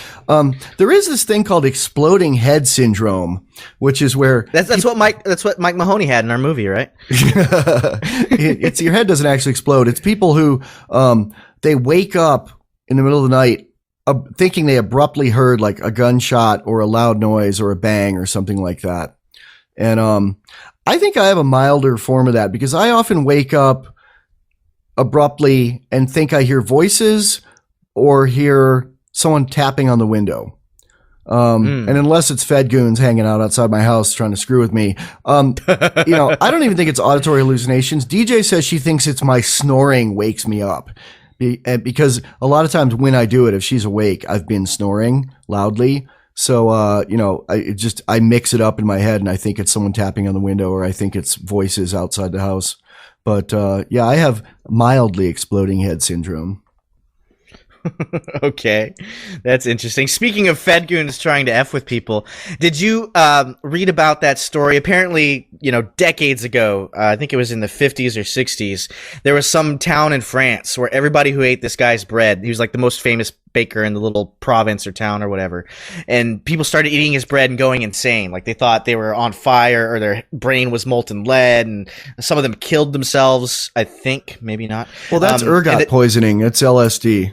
there is this thing called exploding head syndrome, which is where that's what Mike Mahoney had in our movie, right? It's your head doesn't actually explode. It's people who, they wake up in the middle of the night, thinking they abruptly heard like a gunshot or a loud noise or a bang or something like that. And I think I have a milder form of that because I often wake up abruptly and think I hear voices or hear someone tapping on the window. And unless it's Fed goons hanging out outside my house trying to screw with me, I don't even think it's auditory hallucinations. DJ says she thinks it's my snoring wakes me up. Because a lot of times when I do it, if she's awake, I've been snoring loudly. So, I mix it up in my head and I think it's someone tapping on the window or I think it's voices outside the house. But, I have mildly exploding head syndrome. Okay. That's interesting. Speaking of Fed goons trying to F with people, did you read about that story? Apparently, decades ago, I think it was in the 50s or 60s, there was some town in France where everybody who ate this guy's bread, he was like the most famous baker in the little province or town or whatever, and people started eating his bread and going insane. Like they thought they were on fire or their brain was molten lead, and some of them killed themselves, I think. Maybe not. Well, that's ergot poisoning. It's LSD.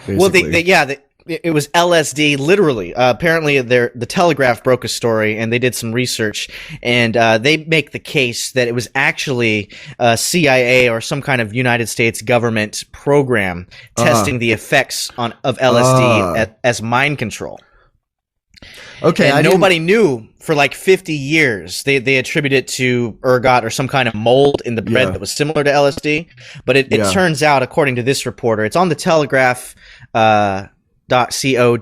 Basically. Well, it was LSD, literally. Apparently, the Telegraph broke a story, and they did some research, and they make the case that it was actually CIA or some kind of United States government program testing the effects of LSD as mind control. Okay, and nobody knew for like 50 years. They attribute it to ergot or some kind of mold in the bread that was similar to LSD. But it turns out, according to this reporter, it's on the Telegraph. .co.uk.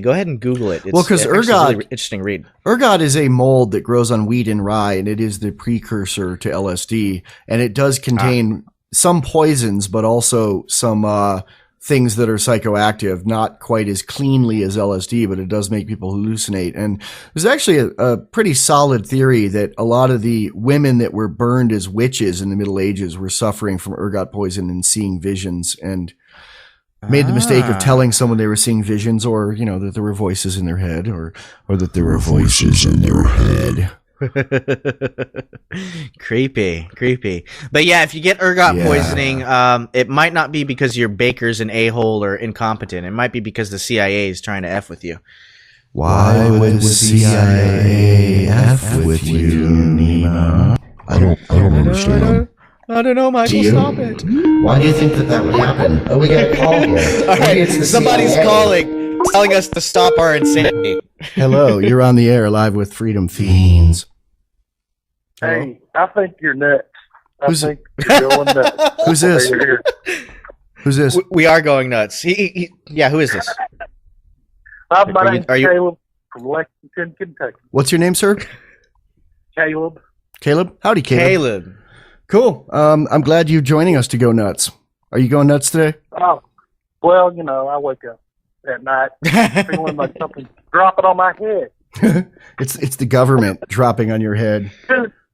Go ahead and Google it. Because ergot, a really interesting read. Ergot is a mold that grows on wheat and rye, and it is the precursor to LSD. And it does contain some poisons, but also some things that are psychoactive, not quite as cleanly as LSD, but it does make people hallucinate. And there's actually a pretty solid theory that a lot of the women that were burned as witches in the Middle Ages were suffering from ergot poison and seeing visions, and made the mistake of telling someone they were seeing visions, or that there were voices in their head, or that there were voices in their head. Creepy. But yeah, if you get ergot poisoning, it might not be because your baker's an a-hole or incompetent. It might be because the CIA is trying to F with you. Why would the CIA F with you, Neema? I don't understand. I don't know, Michael. Stop it. Why do you think that would happen? Oh, we got a call here. All right, somebody's calling, telling us to stop our insanity. Hello, you're on the air live with Freedom Fiends. Hey, I think you're nuts. I think you're going nuts. Who's this? Who's this? We are going nuts. Who is this? My name's Caleb from Lexington, Kentucky. What's your name, sir? Caleb. Caleb? Howdy, Caleb. Caleb. Cool. I'm glad you're joining us to go nuts. Are you going nuts today? Oh, well, I wake up at night feeling like something's dropping on my head. It's the government dropping on your head.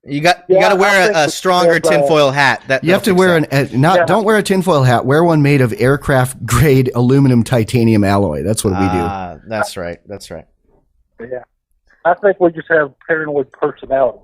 You got to wear a stronger tinfoil hat. You have to wear don't wear a tinfoil hat. Wear one made of aircraft grade aluminum titanium alloy. That's what we do. That's right. That's right. Yeah, I think we just have paranoid personalities.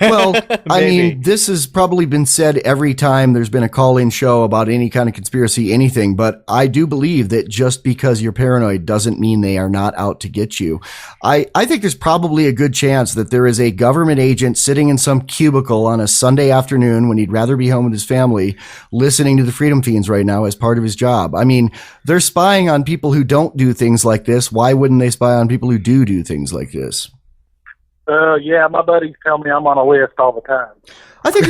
Well, I mean, this has probably been said every time there's been a call-in show about any kind of conspiracy, anything, but I do believe that just because you're paranoid doesn't mean they are not out to get you. I think there's probably a good chance that there is a government agent sitting in some cubicle on a Sunday afternoon when he'd rather be home with his family, listening to the Freedom Fiends right now as part of his job. I mean, they're spying on people who don't do things like this. Why wouldn't they spy on people who do things like this? Yeah, my buddies tell me I'm on a list all the time. I think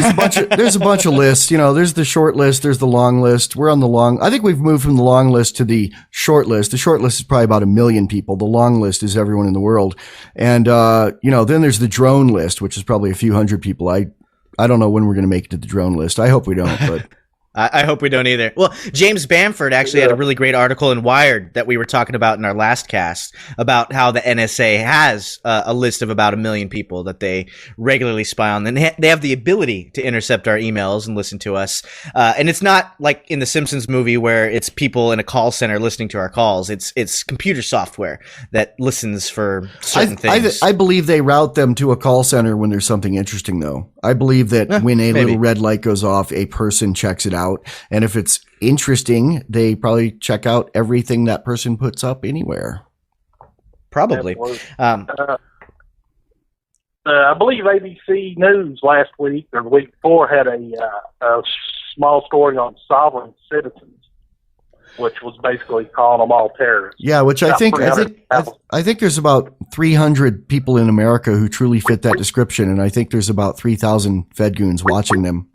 there's a bunch of lists. You know, there's the short list, there's the long list. We're on the long. I think we've moved from the long list to the short list. The short list is probably about 1 million people. The long list is everyone in the world. And, then there's the drone list, which is probably a few hundred people. I don't know when we're going to make it to the drone list. I hope we don't, but. I hope we don't either. Well, James Bamford actually had a really great article in Wired that we were talking about in our last cast about how the NSA has a list of about 1 million people that they regularly spy on. And they have the ability to intercept our emails and listen to us. And it's not like in the Simpsons movie where it's people in a call center listening to our calls. It's computer software that listens for certain things. I believe they route them to a call center when there's something interesting, though. I believe that when a little red light goes off, a person checks it out. And if it's interesting, they probably check out everything that person puts up anywhere. Probably. I believe ABC News last week or the week before had a small story on sovereign citizens, which was basically calling them all terrorists. Yeah, which I think there's about 300 people in America who truly fit that description, and I think there's about 3,000 Fed goons watching them.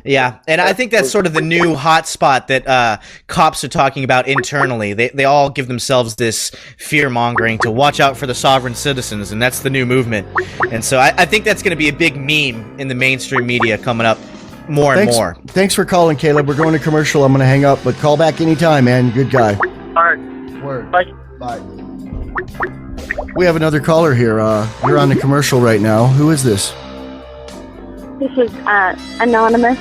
Yeah, and I think that's sort of the new hotspot that cops are talking about internally. They all give themselves this fear-mongering to watch out for the sovereign citizens, and that's the new movement. And so I think that's going to be a big meme in the mainstream media coming up more and more. Thanks for calling, Caleb. We're going to commercial. I'm going to hang up, but call back anytime, man. Good guy. All right. Word. Bye. Bye. We have another caller here. You're on the commercial right now. Who is this? This is Anonymous.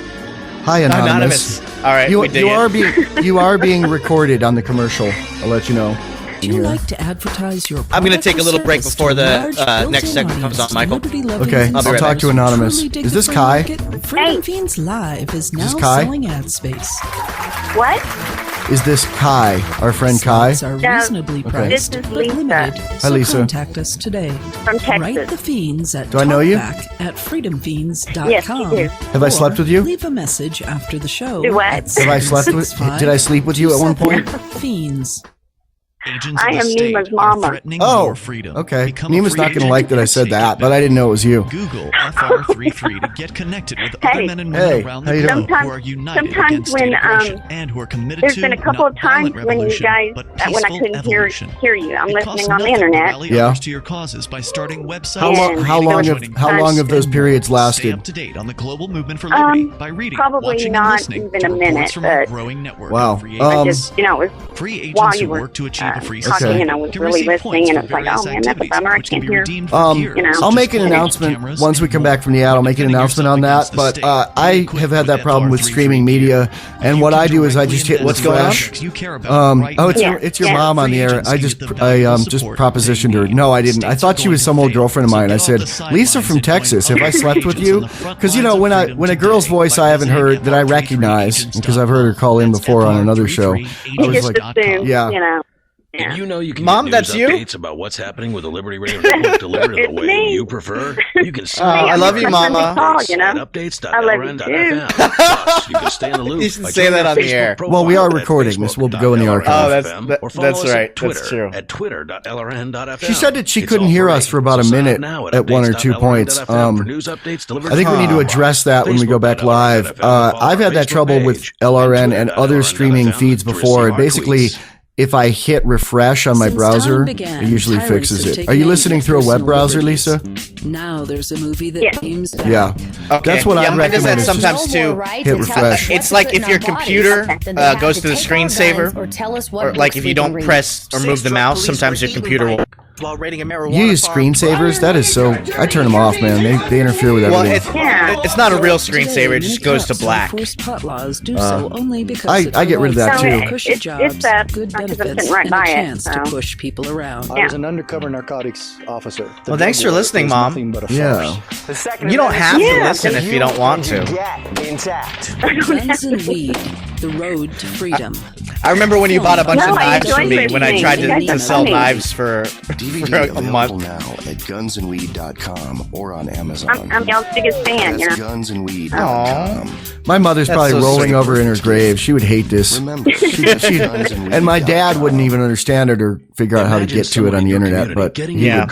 Hi, Anonymous. All right, you are being recorded on the commercial. I'll let you know. Do you like to advertise your I'm going to take a little break before the next segment comes on, Michael. Okay, I'll talk to Anonymous. Is this Kai? Freedom Fiends Live is now selling ad space. What? Is this Kai, our friend Kai? Are reasonably priced, this is but Lisa. limited. Hi, Lisa. Contact us today. From Texas. Write the Fiends at Do I know you? at freedomfiends.com. Yes, you do. Have I slept with you? Leave a message after the show. Do what? Have I slept with? Did I sleep with you at one point? Fiends. Agents I of the am state Neema's are mama. threatening Oh, your freedom. okay. Become a Neema's free not going to agent like that I and said take that, it but I back. didn't know it was you. Google FR33 to get connected with other men and women Hey, around how the you globe doing? who are united sometimes against when, state aggression and who are committed There's to been a couple not of times violent when you revolution, guys, but when I peaceful couldn't evolution. hear you. I'm It costs listening on the nothing to internet. rally Yeah. others to your causes by starting websites. How long have those periods Stay lasted? up to date on the global movement for liberty by reading, Probably watching, not and listening even to a reports minute, from our but growing network Wow. of free I agents. just, it was Free while agents you who were work to achieve a free talking, society and I was can really receive listening, points and for it's like, various oh man, that's a activities, bummer. I which can can't be hear. redeemed for gear, I'll such make as an clothes, announcement cameras, once we come back from the ad. I'll make an announcement on that. But I have had that problem with streaming media, and what I do is I just hit What's going on? It's your mom on the air. I just propositioned her. No, I didn't. I thought she was some old girlfriend of mine. I said, Lisa from Texas. Have I slept with you? Because when a girl's voice I haven't heard that I recognize, because I've heard her call in before on another show, I was like, yeah. And you can Mom, get that's news you? updates about what's happening with the Liberty Radio Network delivered the way me. you prefer. You can see I love you, Mama. Call, you know? at updates.lrn.fm. I love you too. Plus, you can stay in the loop. You should by say joining that our on the Facebook air. profile Well, we are at recording. This will go in the archive. Oh, or follow that's us at right. Twitter That's true. at twitter.lrn.fm. She said that she It's couldn't all hear free, us for about a so sign up minute now at 1 or 2 points. updates.lrn.fm for news updates delivered I think we need to address that when we go back live. I've had that trouble with LRN and other streaming feeds before. And basically, if I hit refresh on my browser, it usually fixes it. Are you listening through a web browser, Lisa? Now there's a movie that aims back. Yeah. Okay. That's what I mine does recommend. that sometimes too. Hit refresh. It's like if your computer goes to the screensaver, or like if you don't press or move the mouse, sometimes your computer will. While raiding a marijuana You use screensavers? That is so... I turn them off, man. They interfere with everything. Well, it's not a real screensaver. It just goes to black. I get rid of that, too. It's that because I'm sitting right by it. So. To push people around. I was an undercover narcotics officer. Well, thanks for listening, Mom. Yeah. You don't have to listen if you don't want to. Guns and weed, the road to freedom. I remember when you bought a bunch of knives from me when I tried to sell knives for a month. Now at gunsandweed.com or on Amazon. I'm y'all's biggest fan. That's gunsandweed.com. My mother's probably rolling over in her grave. She would hate this. Remember, and my dad wouldn't even understand it or figure out how to get to it on the internet. But yeah.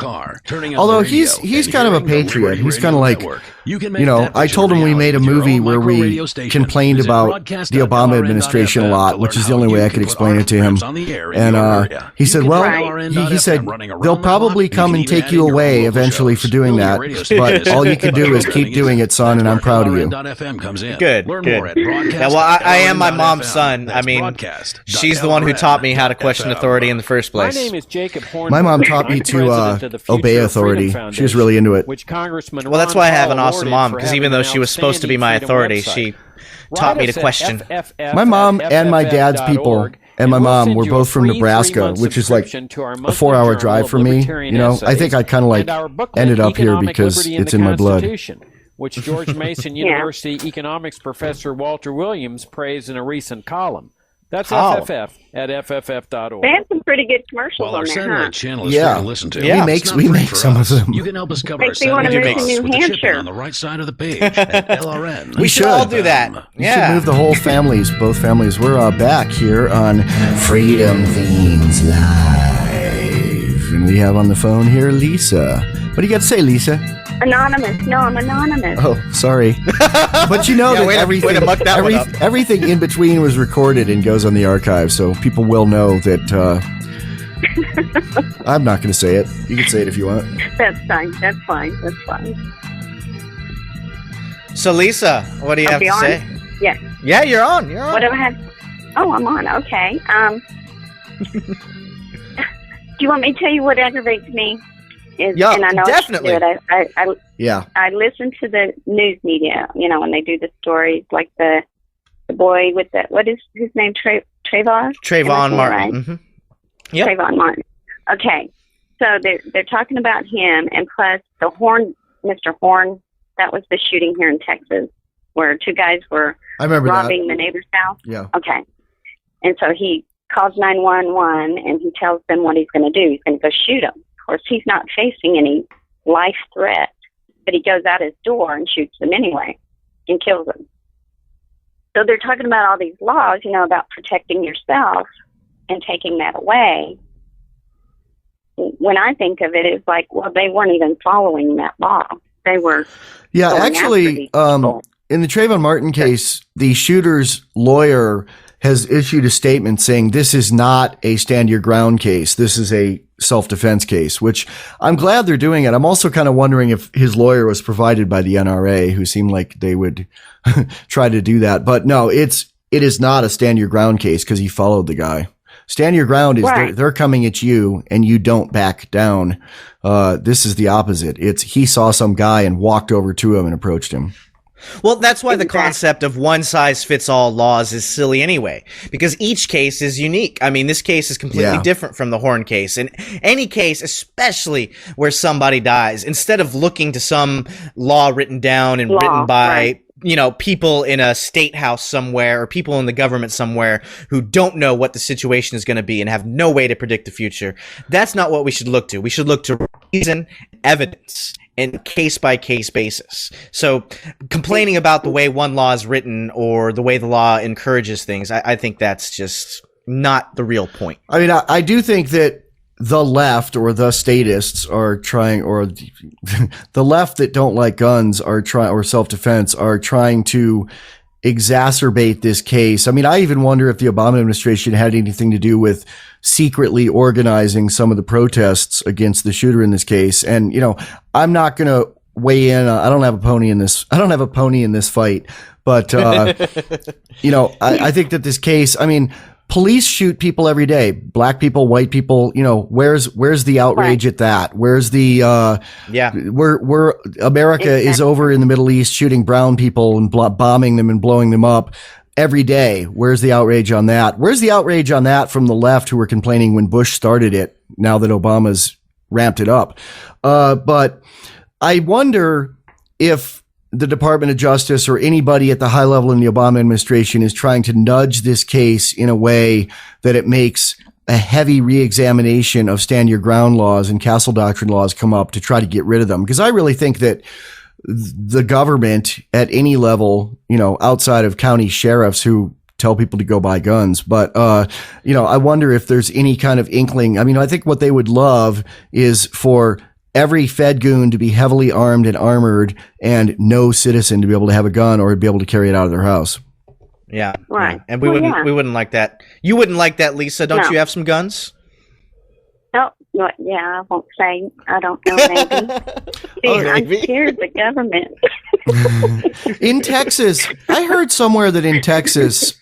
Although he's kind of a patriot. He's kind of like, I told him we made a movie where we complained about the Obama administration a lot, which is the only way I could explain it to him. And he said, well, he said, they'll probably come and take you away eventually for doing that. But all you can do is keep doing it, son, and I'm proud of you. Good. Yeah, well, I am my mom's son. I mean, she's the one who taught me how to question authority in the first place. My name is Jacob Horn. My mom taught me to obey authority. She was really into it. Well, that's why I have an awesome mom, because even though she was supposed to be my authority, she taught me to question. My mom and my dad's people and my mom were both from Nebraska, which is like a 4-hour drive for me. I think I kind of like ended up here because it's in my blood. Which George Mason University economics professor Walter Williams praised in a recent column. That's FFF at FFF.org. They have some pretty good commercials on there, huh? Channel is free to listen to. We make some of them. You can help us cover Makes me want to move to New Hampshire. On the right side of the page at LRN. We should all do that. We should move the whole families, both families. We're back here on Freedom Feens Live. And we have on the phone here Lisa. What do you got to say, Lisa? Anonymous. No, I'm anonymous. Oh, sorry. But that everything in between was recorded and goes on the archive, so people will know that I'm not going to say it. You can say it if you want. That's fine. So, Lisa, what do you have to say? Yes. Yeah, you're on. What do I have? Oh, I'm on. Okay. Do you want me to tell you what aggravates me? And I know definitely. I listen to the news media, when they do the stories, like the boy with what is his name? Trayvon Martin. Right? Mm-hmm. Yep. Trayvon Martin. Okay. So they're talking about him, and plus Mr. Horn, that was the shooting here in Texas where two guys were robbing the neighbor's house. Yeah. Okay. And so he calls 911 and he tells them what he's going to do. He's going to go shoot him. Of course, he's not facing any life threat, but he goes out his door and shoots them anyway and kills them. So they're talking about all these laws, about protecting yourself and taking that away. When I think of it, it's like, well, they weren't even following that law. They were. Yeah, actually, in the Trayvon Martin case, the shooter's lawyer has issued a statement saying this is not a stand your ground case. This is a self-defense case, which I'm glad they're doing it. I'm also kind of wondering if his lawyer was provided by the NRA, who seemed like they would try to do that. But no, it is not a stand your ground case because he followed the guy. Stand your ground is they're coming at you and you don't back down. This is the opposite. He saw some guy and walked over to him and approached him. Well, that's why the concept of one-size-fits-all laws is silly anyway, because each case is unique. I mean, this case is completely different from the Horn case. In any case, especially where somebody dies, instead of looking to some law written down and written by people in a state house somewhere or people in the government somewhere who don't know what the situation is going to be and have no way to predict the future, that's not what we should look to. We should look to reason, evidence, and case-by-case basis. So complaining about the way one law is written or the way the law encourages things, I think that's just not the real point. I mean, I do think that the left or the statists are trying, or the left that don't like guns are trying, or self-defense are trying to exacerbate this case. I mean, I even wonder if the Obama administration had anything to do with secretly organizing some of the protests against the shooter in this case. And, you know, I'm not going to weigh in. I don't have a pony in this. I don't have a pony in this fight. But, you know, I think that this case, I mean, police shoot people every day, black people, white people, you know, where's the outrage at that? Where's the, where America is over in the Middle East shooting brown people and bombing them and blowing them up every day. Where's the outrage on that? Where's the outrage on that from the left who were complaining when Bush started it, now that Obama's ramped it up? But I wonder if the Department of Justice or anybody at the high level in the Obama administration is trying to nudge this case in a way that it makes a heavy reexamination of stand your ground laws and castle doctrine laws come up to try to get rid of them. Because I really think that the government at any level, you know, outside of county sheriffs who tell people to go buy guns. But, you know, I wonder if there's any kind of inkling. I mean, I think what they would love is for every Fed goon to be heavily armed and armored and no citizen to be able to have a gun or be able to carry it out of their house. Yeah. Right. And we wouldn't like that. You wouldn't like that, Lisa. Don't you have some guns? Oh, no, yeah, I won't say. I don't know, maybe. I'm scared of the government. In Texas, I heard somewhere that in Texas,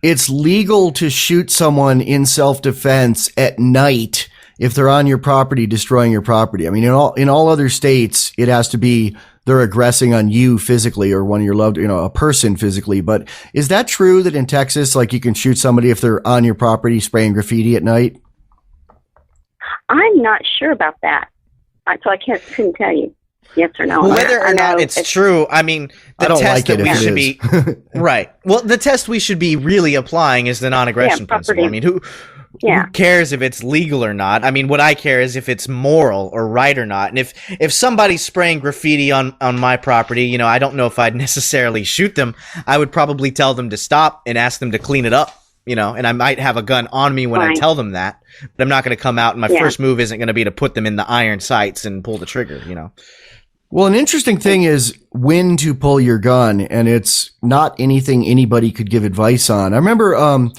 it's legal to shoot someone in self-defense at night if they're on your property, destroying your property. I mean, in all other states, it has to be they're aggressing on you physically or one of your loved, you know, a person physically. But is that true that in Texas, like you can shoot somebody if they're on your property spraying graffiti at night? I'm not sure about that. So I couldn't tell you yes or no. Well, whether or not it's true, I mean, the test that we should be right. Well, the test we should be really applying is the non-aggression principle. I mean, who cares if it's legal or not? I mean, what I care is if it's moral or right or not. And if somebody's spraying graffiti on my property, you know, I don't know if I'd necessarily shoot them. I would probably tell them to stop and ask them to clean it up, you know, and I might have a gun on me when I tell them that, but I'm not going to come out and my first move isn't going to be to put them in the iron sights and pull the trigger, you know. Well, an interesting thing is when to pull your gun, and it's not anything anybody could give advice on. I remember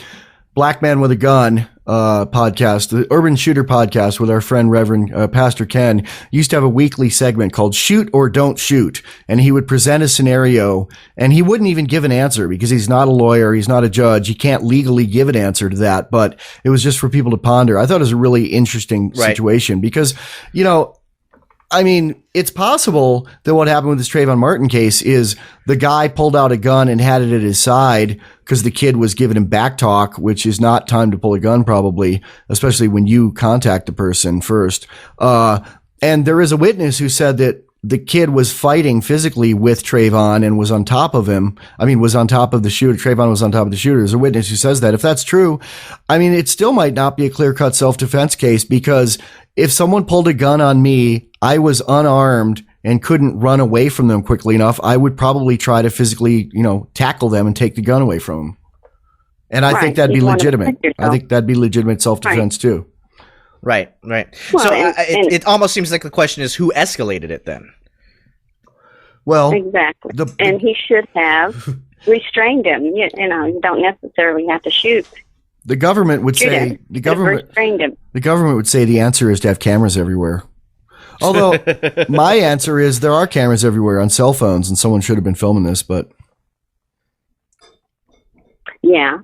Black Man with a Gun podcast, the Urban Shooter podcast with our friend Reverend Pastor Ken, used to have a weekly segment called Shoot or Don't Shoot. And he would present a scenario and he wouldn't even give an answer because he's not a lawyer. He's not a judge. He can't legally give an answer to that, but it was just for people to ponder. I thought it was a really interesting situation because, you know, I mean, it's possible that what happened with this Trayvon Martin case is the guy pulled out a gun and had it at his side because the kid was giving him back talk, which is not time to pull a gun probably, especially when you contact the person first. And there is a witness who said that the kid was fighting physically with Trayvon and was on top of him. I mean, was on top of the shooter. Trayvon was on top of the shooter. There's a witness who says that. If that's true, I mean, it still might not be a clear-cut self-defense case because if someone pulled a gun on me, I was unarmed and couldn't run away from them quickly enough, I would probably try to physically, you know, tackle them and take the gun away from them. And I think that'd be legitimate. I think that'd be legitimate self-defense too. Right. Well, so it almost seems like the question is who escalated it then? Well, exactly. And he should have restrained him. You know, you don't necessarily have to shoot. The government would say the government would say the answer is to have cameras everywhere. Although my answer is there are cameras everywhere on cell phones, and someone should have been filming this. But yeah,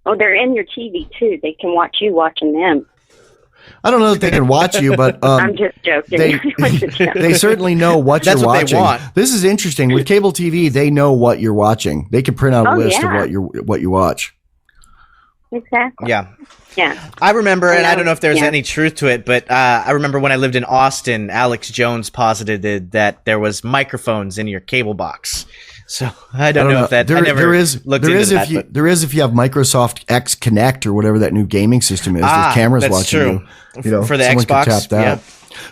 oh, they're in your TV too. They can watch you watching them. I don't know if they can watch you, but I'm just joking. They certainly know what you're watching. This is interesting. With cable TV, they know what you're watching. They can print out a list of what you watch. Exactly. Yeah. Yeah. I remember, and I don't know if there's any truth to it, but I remember when I lived in Austin, Alex Jones posited that there was microphones in your cable box. So I don't know if that there is if you have Microsoft X Connect or whatever that new gaming system is. There's cameras watching you. You know, for the Xbox. Tap that. Yeah.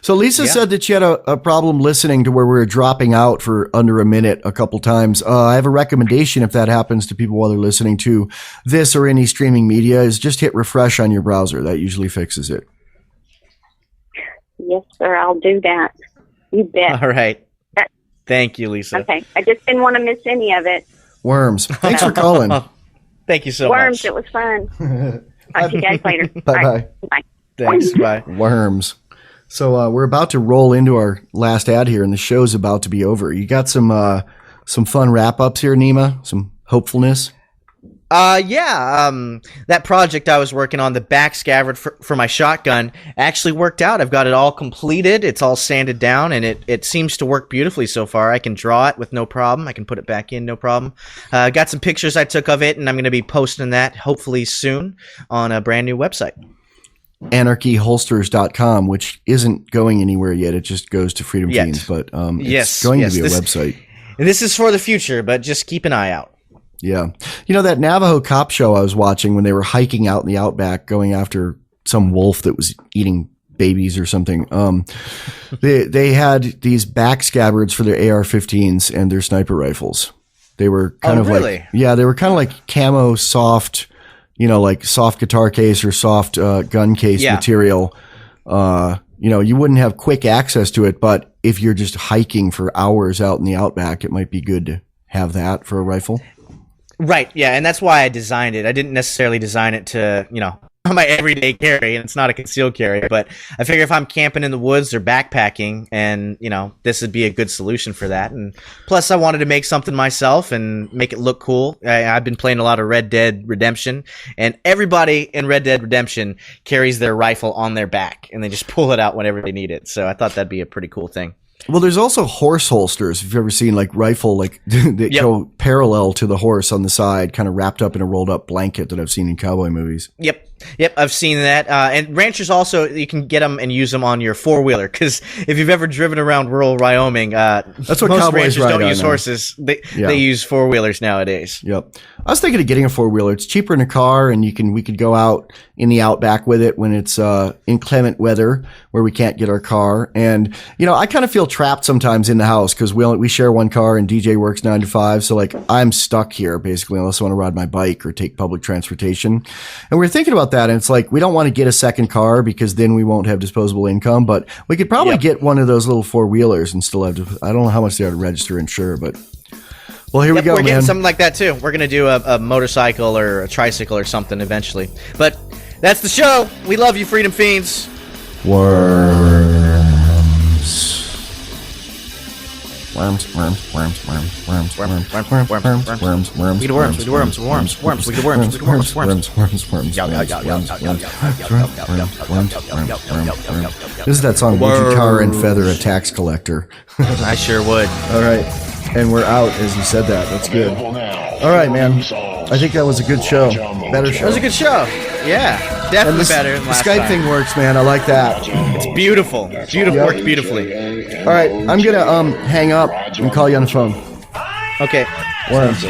So Lisa said that she had a problem listening to where we were dropping out for under a minute a couple times. I have a recommendation if that happens to people while they're listening to this or any streaming media is just hit refresh on your browser. That usually fixes it. Yes, sir. I'll do that. You bet. All right. Thank you, Lisa. Okay. I just didn't want to miss any of it. Worms. Thanks for calling. Thank you so Worms, much. it was fun. Talk to you guys later. Bye-bye. Bye. Thanks. Bye. Worms. So we're about to roll into our last ad here, and the show's about to be over. You got some fun wrap-ups here, Neema? Some hopefulness? That project I was working on, the back scabbard for my shotgun, actually worked out. I've got it all completed. It's all sanded down, and it seems to work beautifully so far. I can draw it with no problem. I can put it back in, no problem. Got some pictures I took of it, and I'm going to be posting that hopefully soon on a brand new website. anarchyholsters.com, which isn't going anywhere yet. It just goes to Freedom Feens, but it's going to be a website. And this is for the future, but just keep an eye out. Yeah. You know, that Navajo cop show I was watching when they were hiking out in the outback going after some wolf that was eating babies or something. They had these back scabbards for their AR-15s and their sniper rifles. They were kind of like, they were kind of like camo soft, like soft guitar case or soft gun case material. You wouldn't have quick access to it, but if you're just hiking for hours out in the outback, it might be good to have that for a rifle. Right, yeah, and that's why I designed it. I didn't necessarily design it to, my everyday carry, and it's not a concealed carry, but I figure if I'm camping in the woods or backpacking, and, this would be a good solution for that. And plus, I wanted to make something myself and make it look cool. I've been playing a lot of Red Dead Redemption, and everybody in Red Dead Redemption carries their rifle on their back, and they just pull it out whenever they need it. So I thought that'd be a pretty cool thing. Well, there's also horse holsters. If you've ever seen rifle, that go parallel to the horse on the side, kind of wrapped up in a rolled up blanket that I've seen in cowboy movies. Yep, I've seen that. And ranchers also, you can get them and use them on your four-wheeler, because if you've ever driven around rural Wyoming, that's what most cowboys ranchers ride don't on use now. horses. They use four-wheelers nowadays. Yep. I was thinking of getting a four-wheeler. It's cheaper in a car, and we could go out in the outback with it when it's inclement weather where we can't get our car. And, I kind of feel trapped sometimes in the house because we share one car and DJ works 9 to 5. So I'm stuck here basically unless I want to ride my bike or take public transportation. And we're thinking about that, and it's we don't want to get a second car because then we won't have disposable income, but we could probably get one of those little four-wheelers and still have to, I don't know how much they are to register and insure, but well, here we go, we're man. Getting something like that too. We're going to do a motorcycle or a tricycle or something eventually. But that's the show. We love you, Freedom Feens. Worms. This is that song, Would You Tar and Feather a Tax Collector? I sure would. All right. And we're out as you said that. That's good. All right, man. I think that was a good show. Better show. That was a good show. Yeah. Definitely better than last Skype time. thing works, man. I like that. It's beautiful. Beautiful. Yep. Worked beautifully. All right. I'm going to hang up and call you on the phone. Okay. Worms.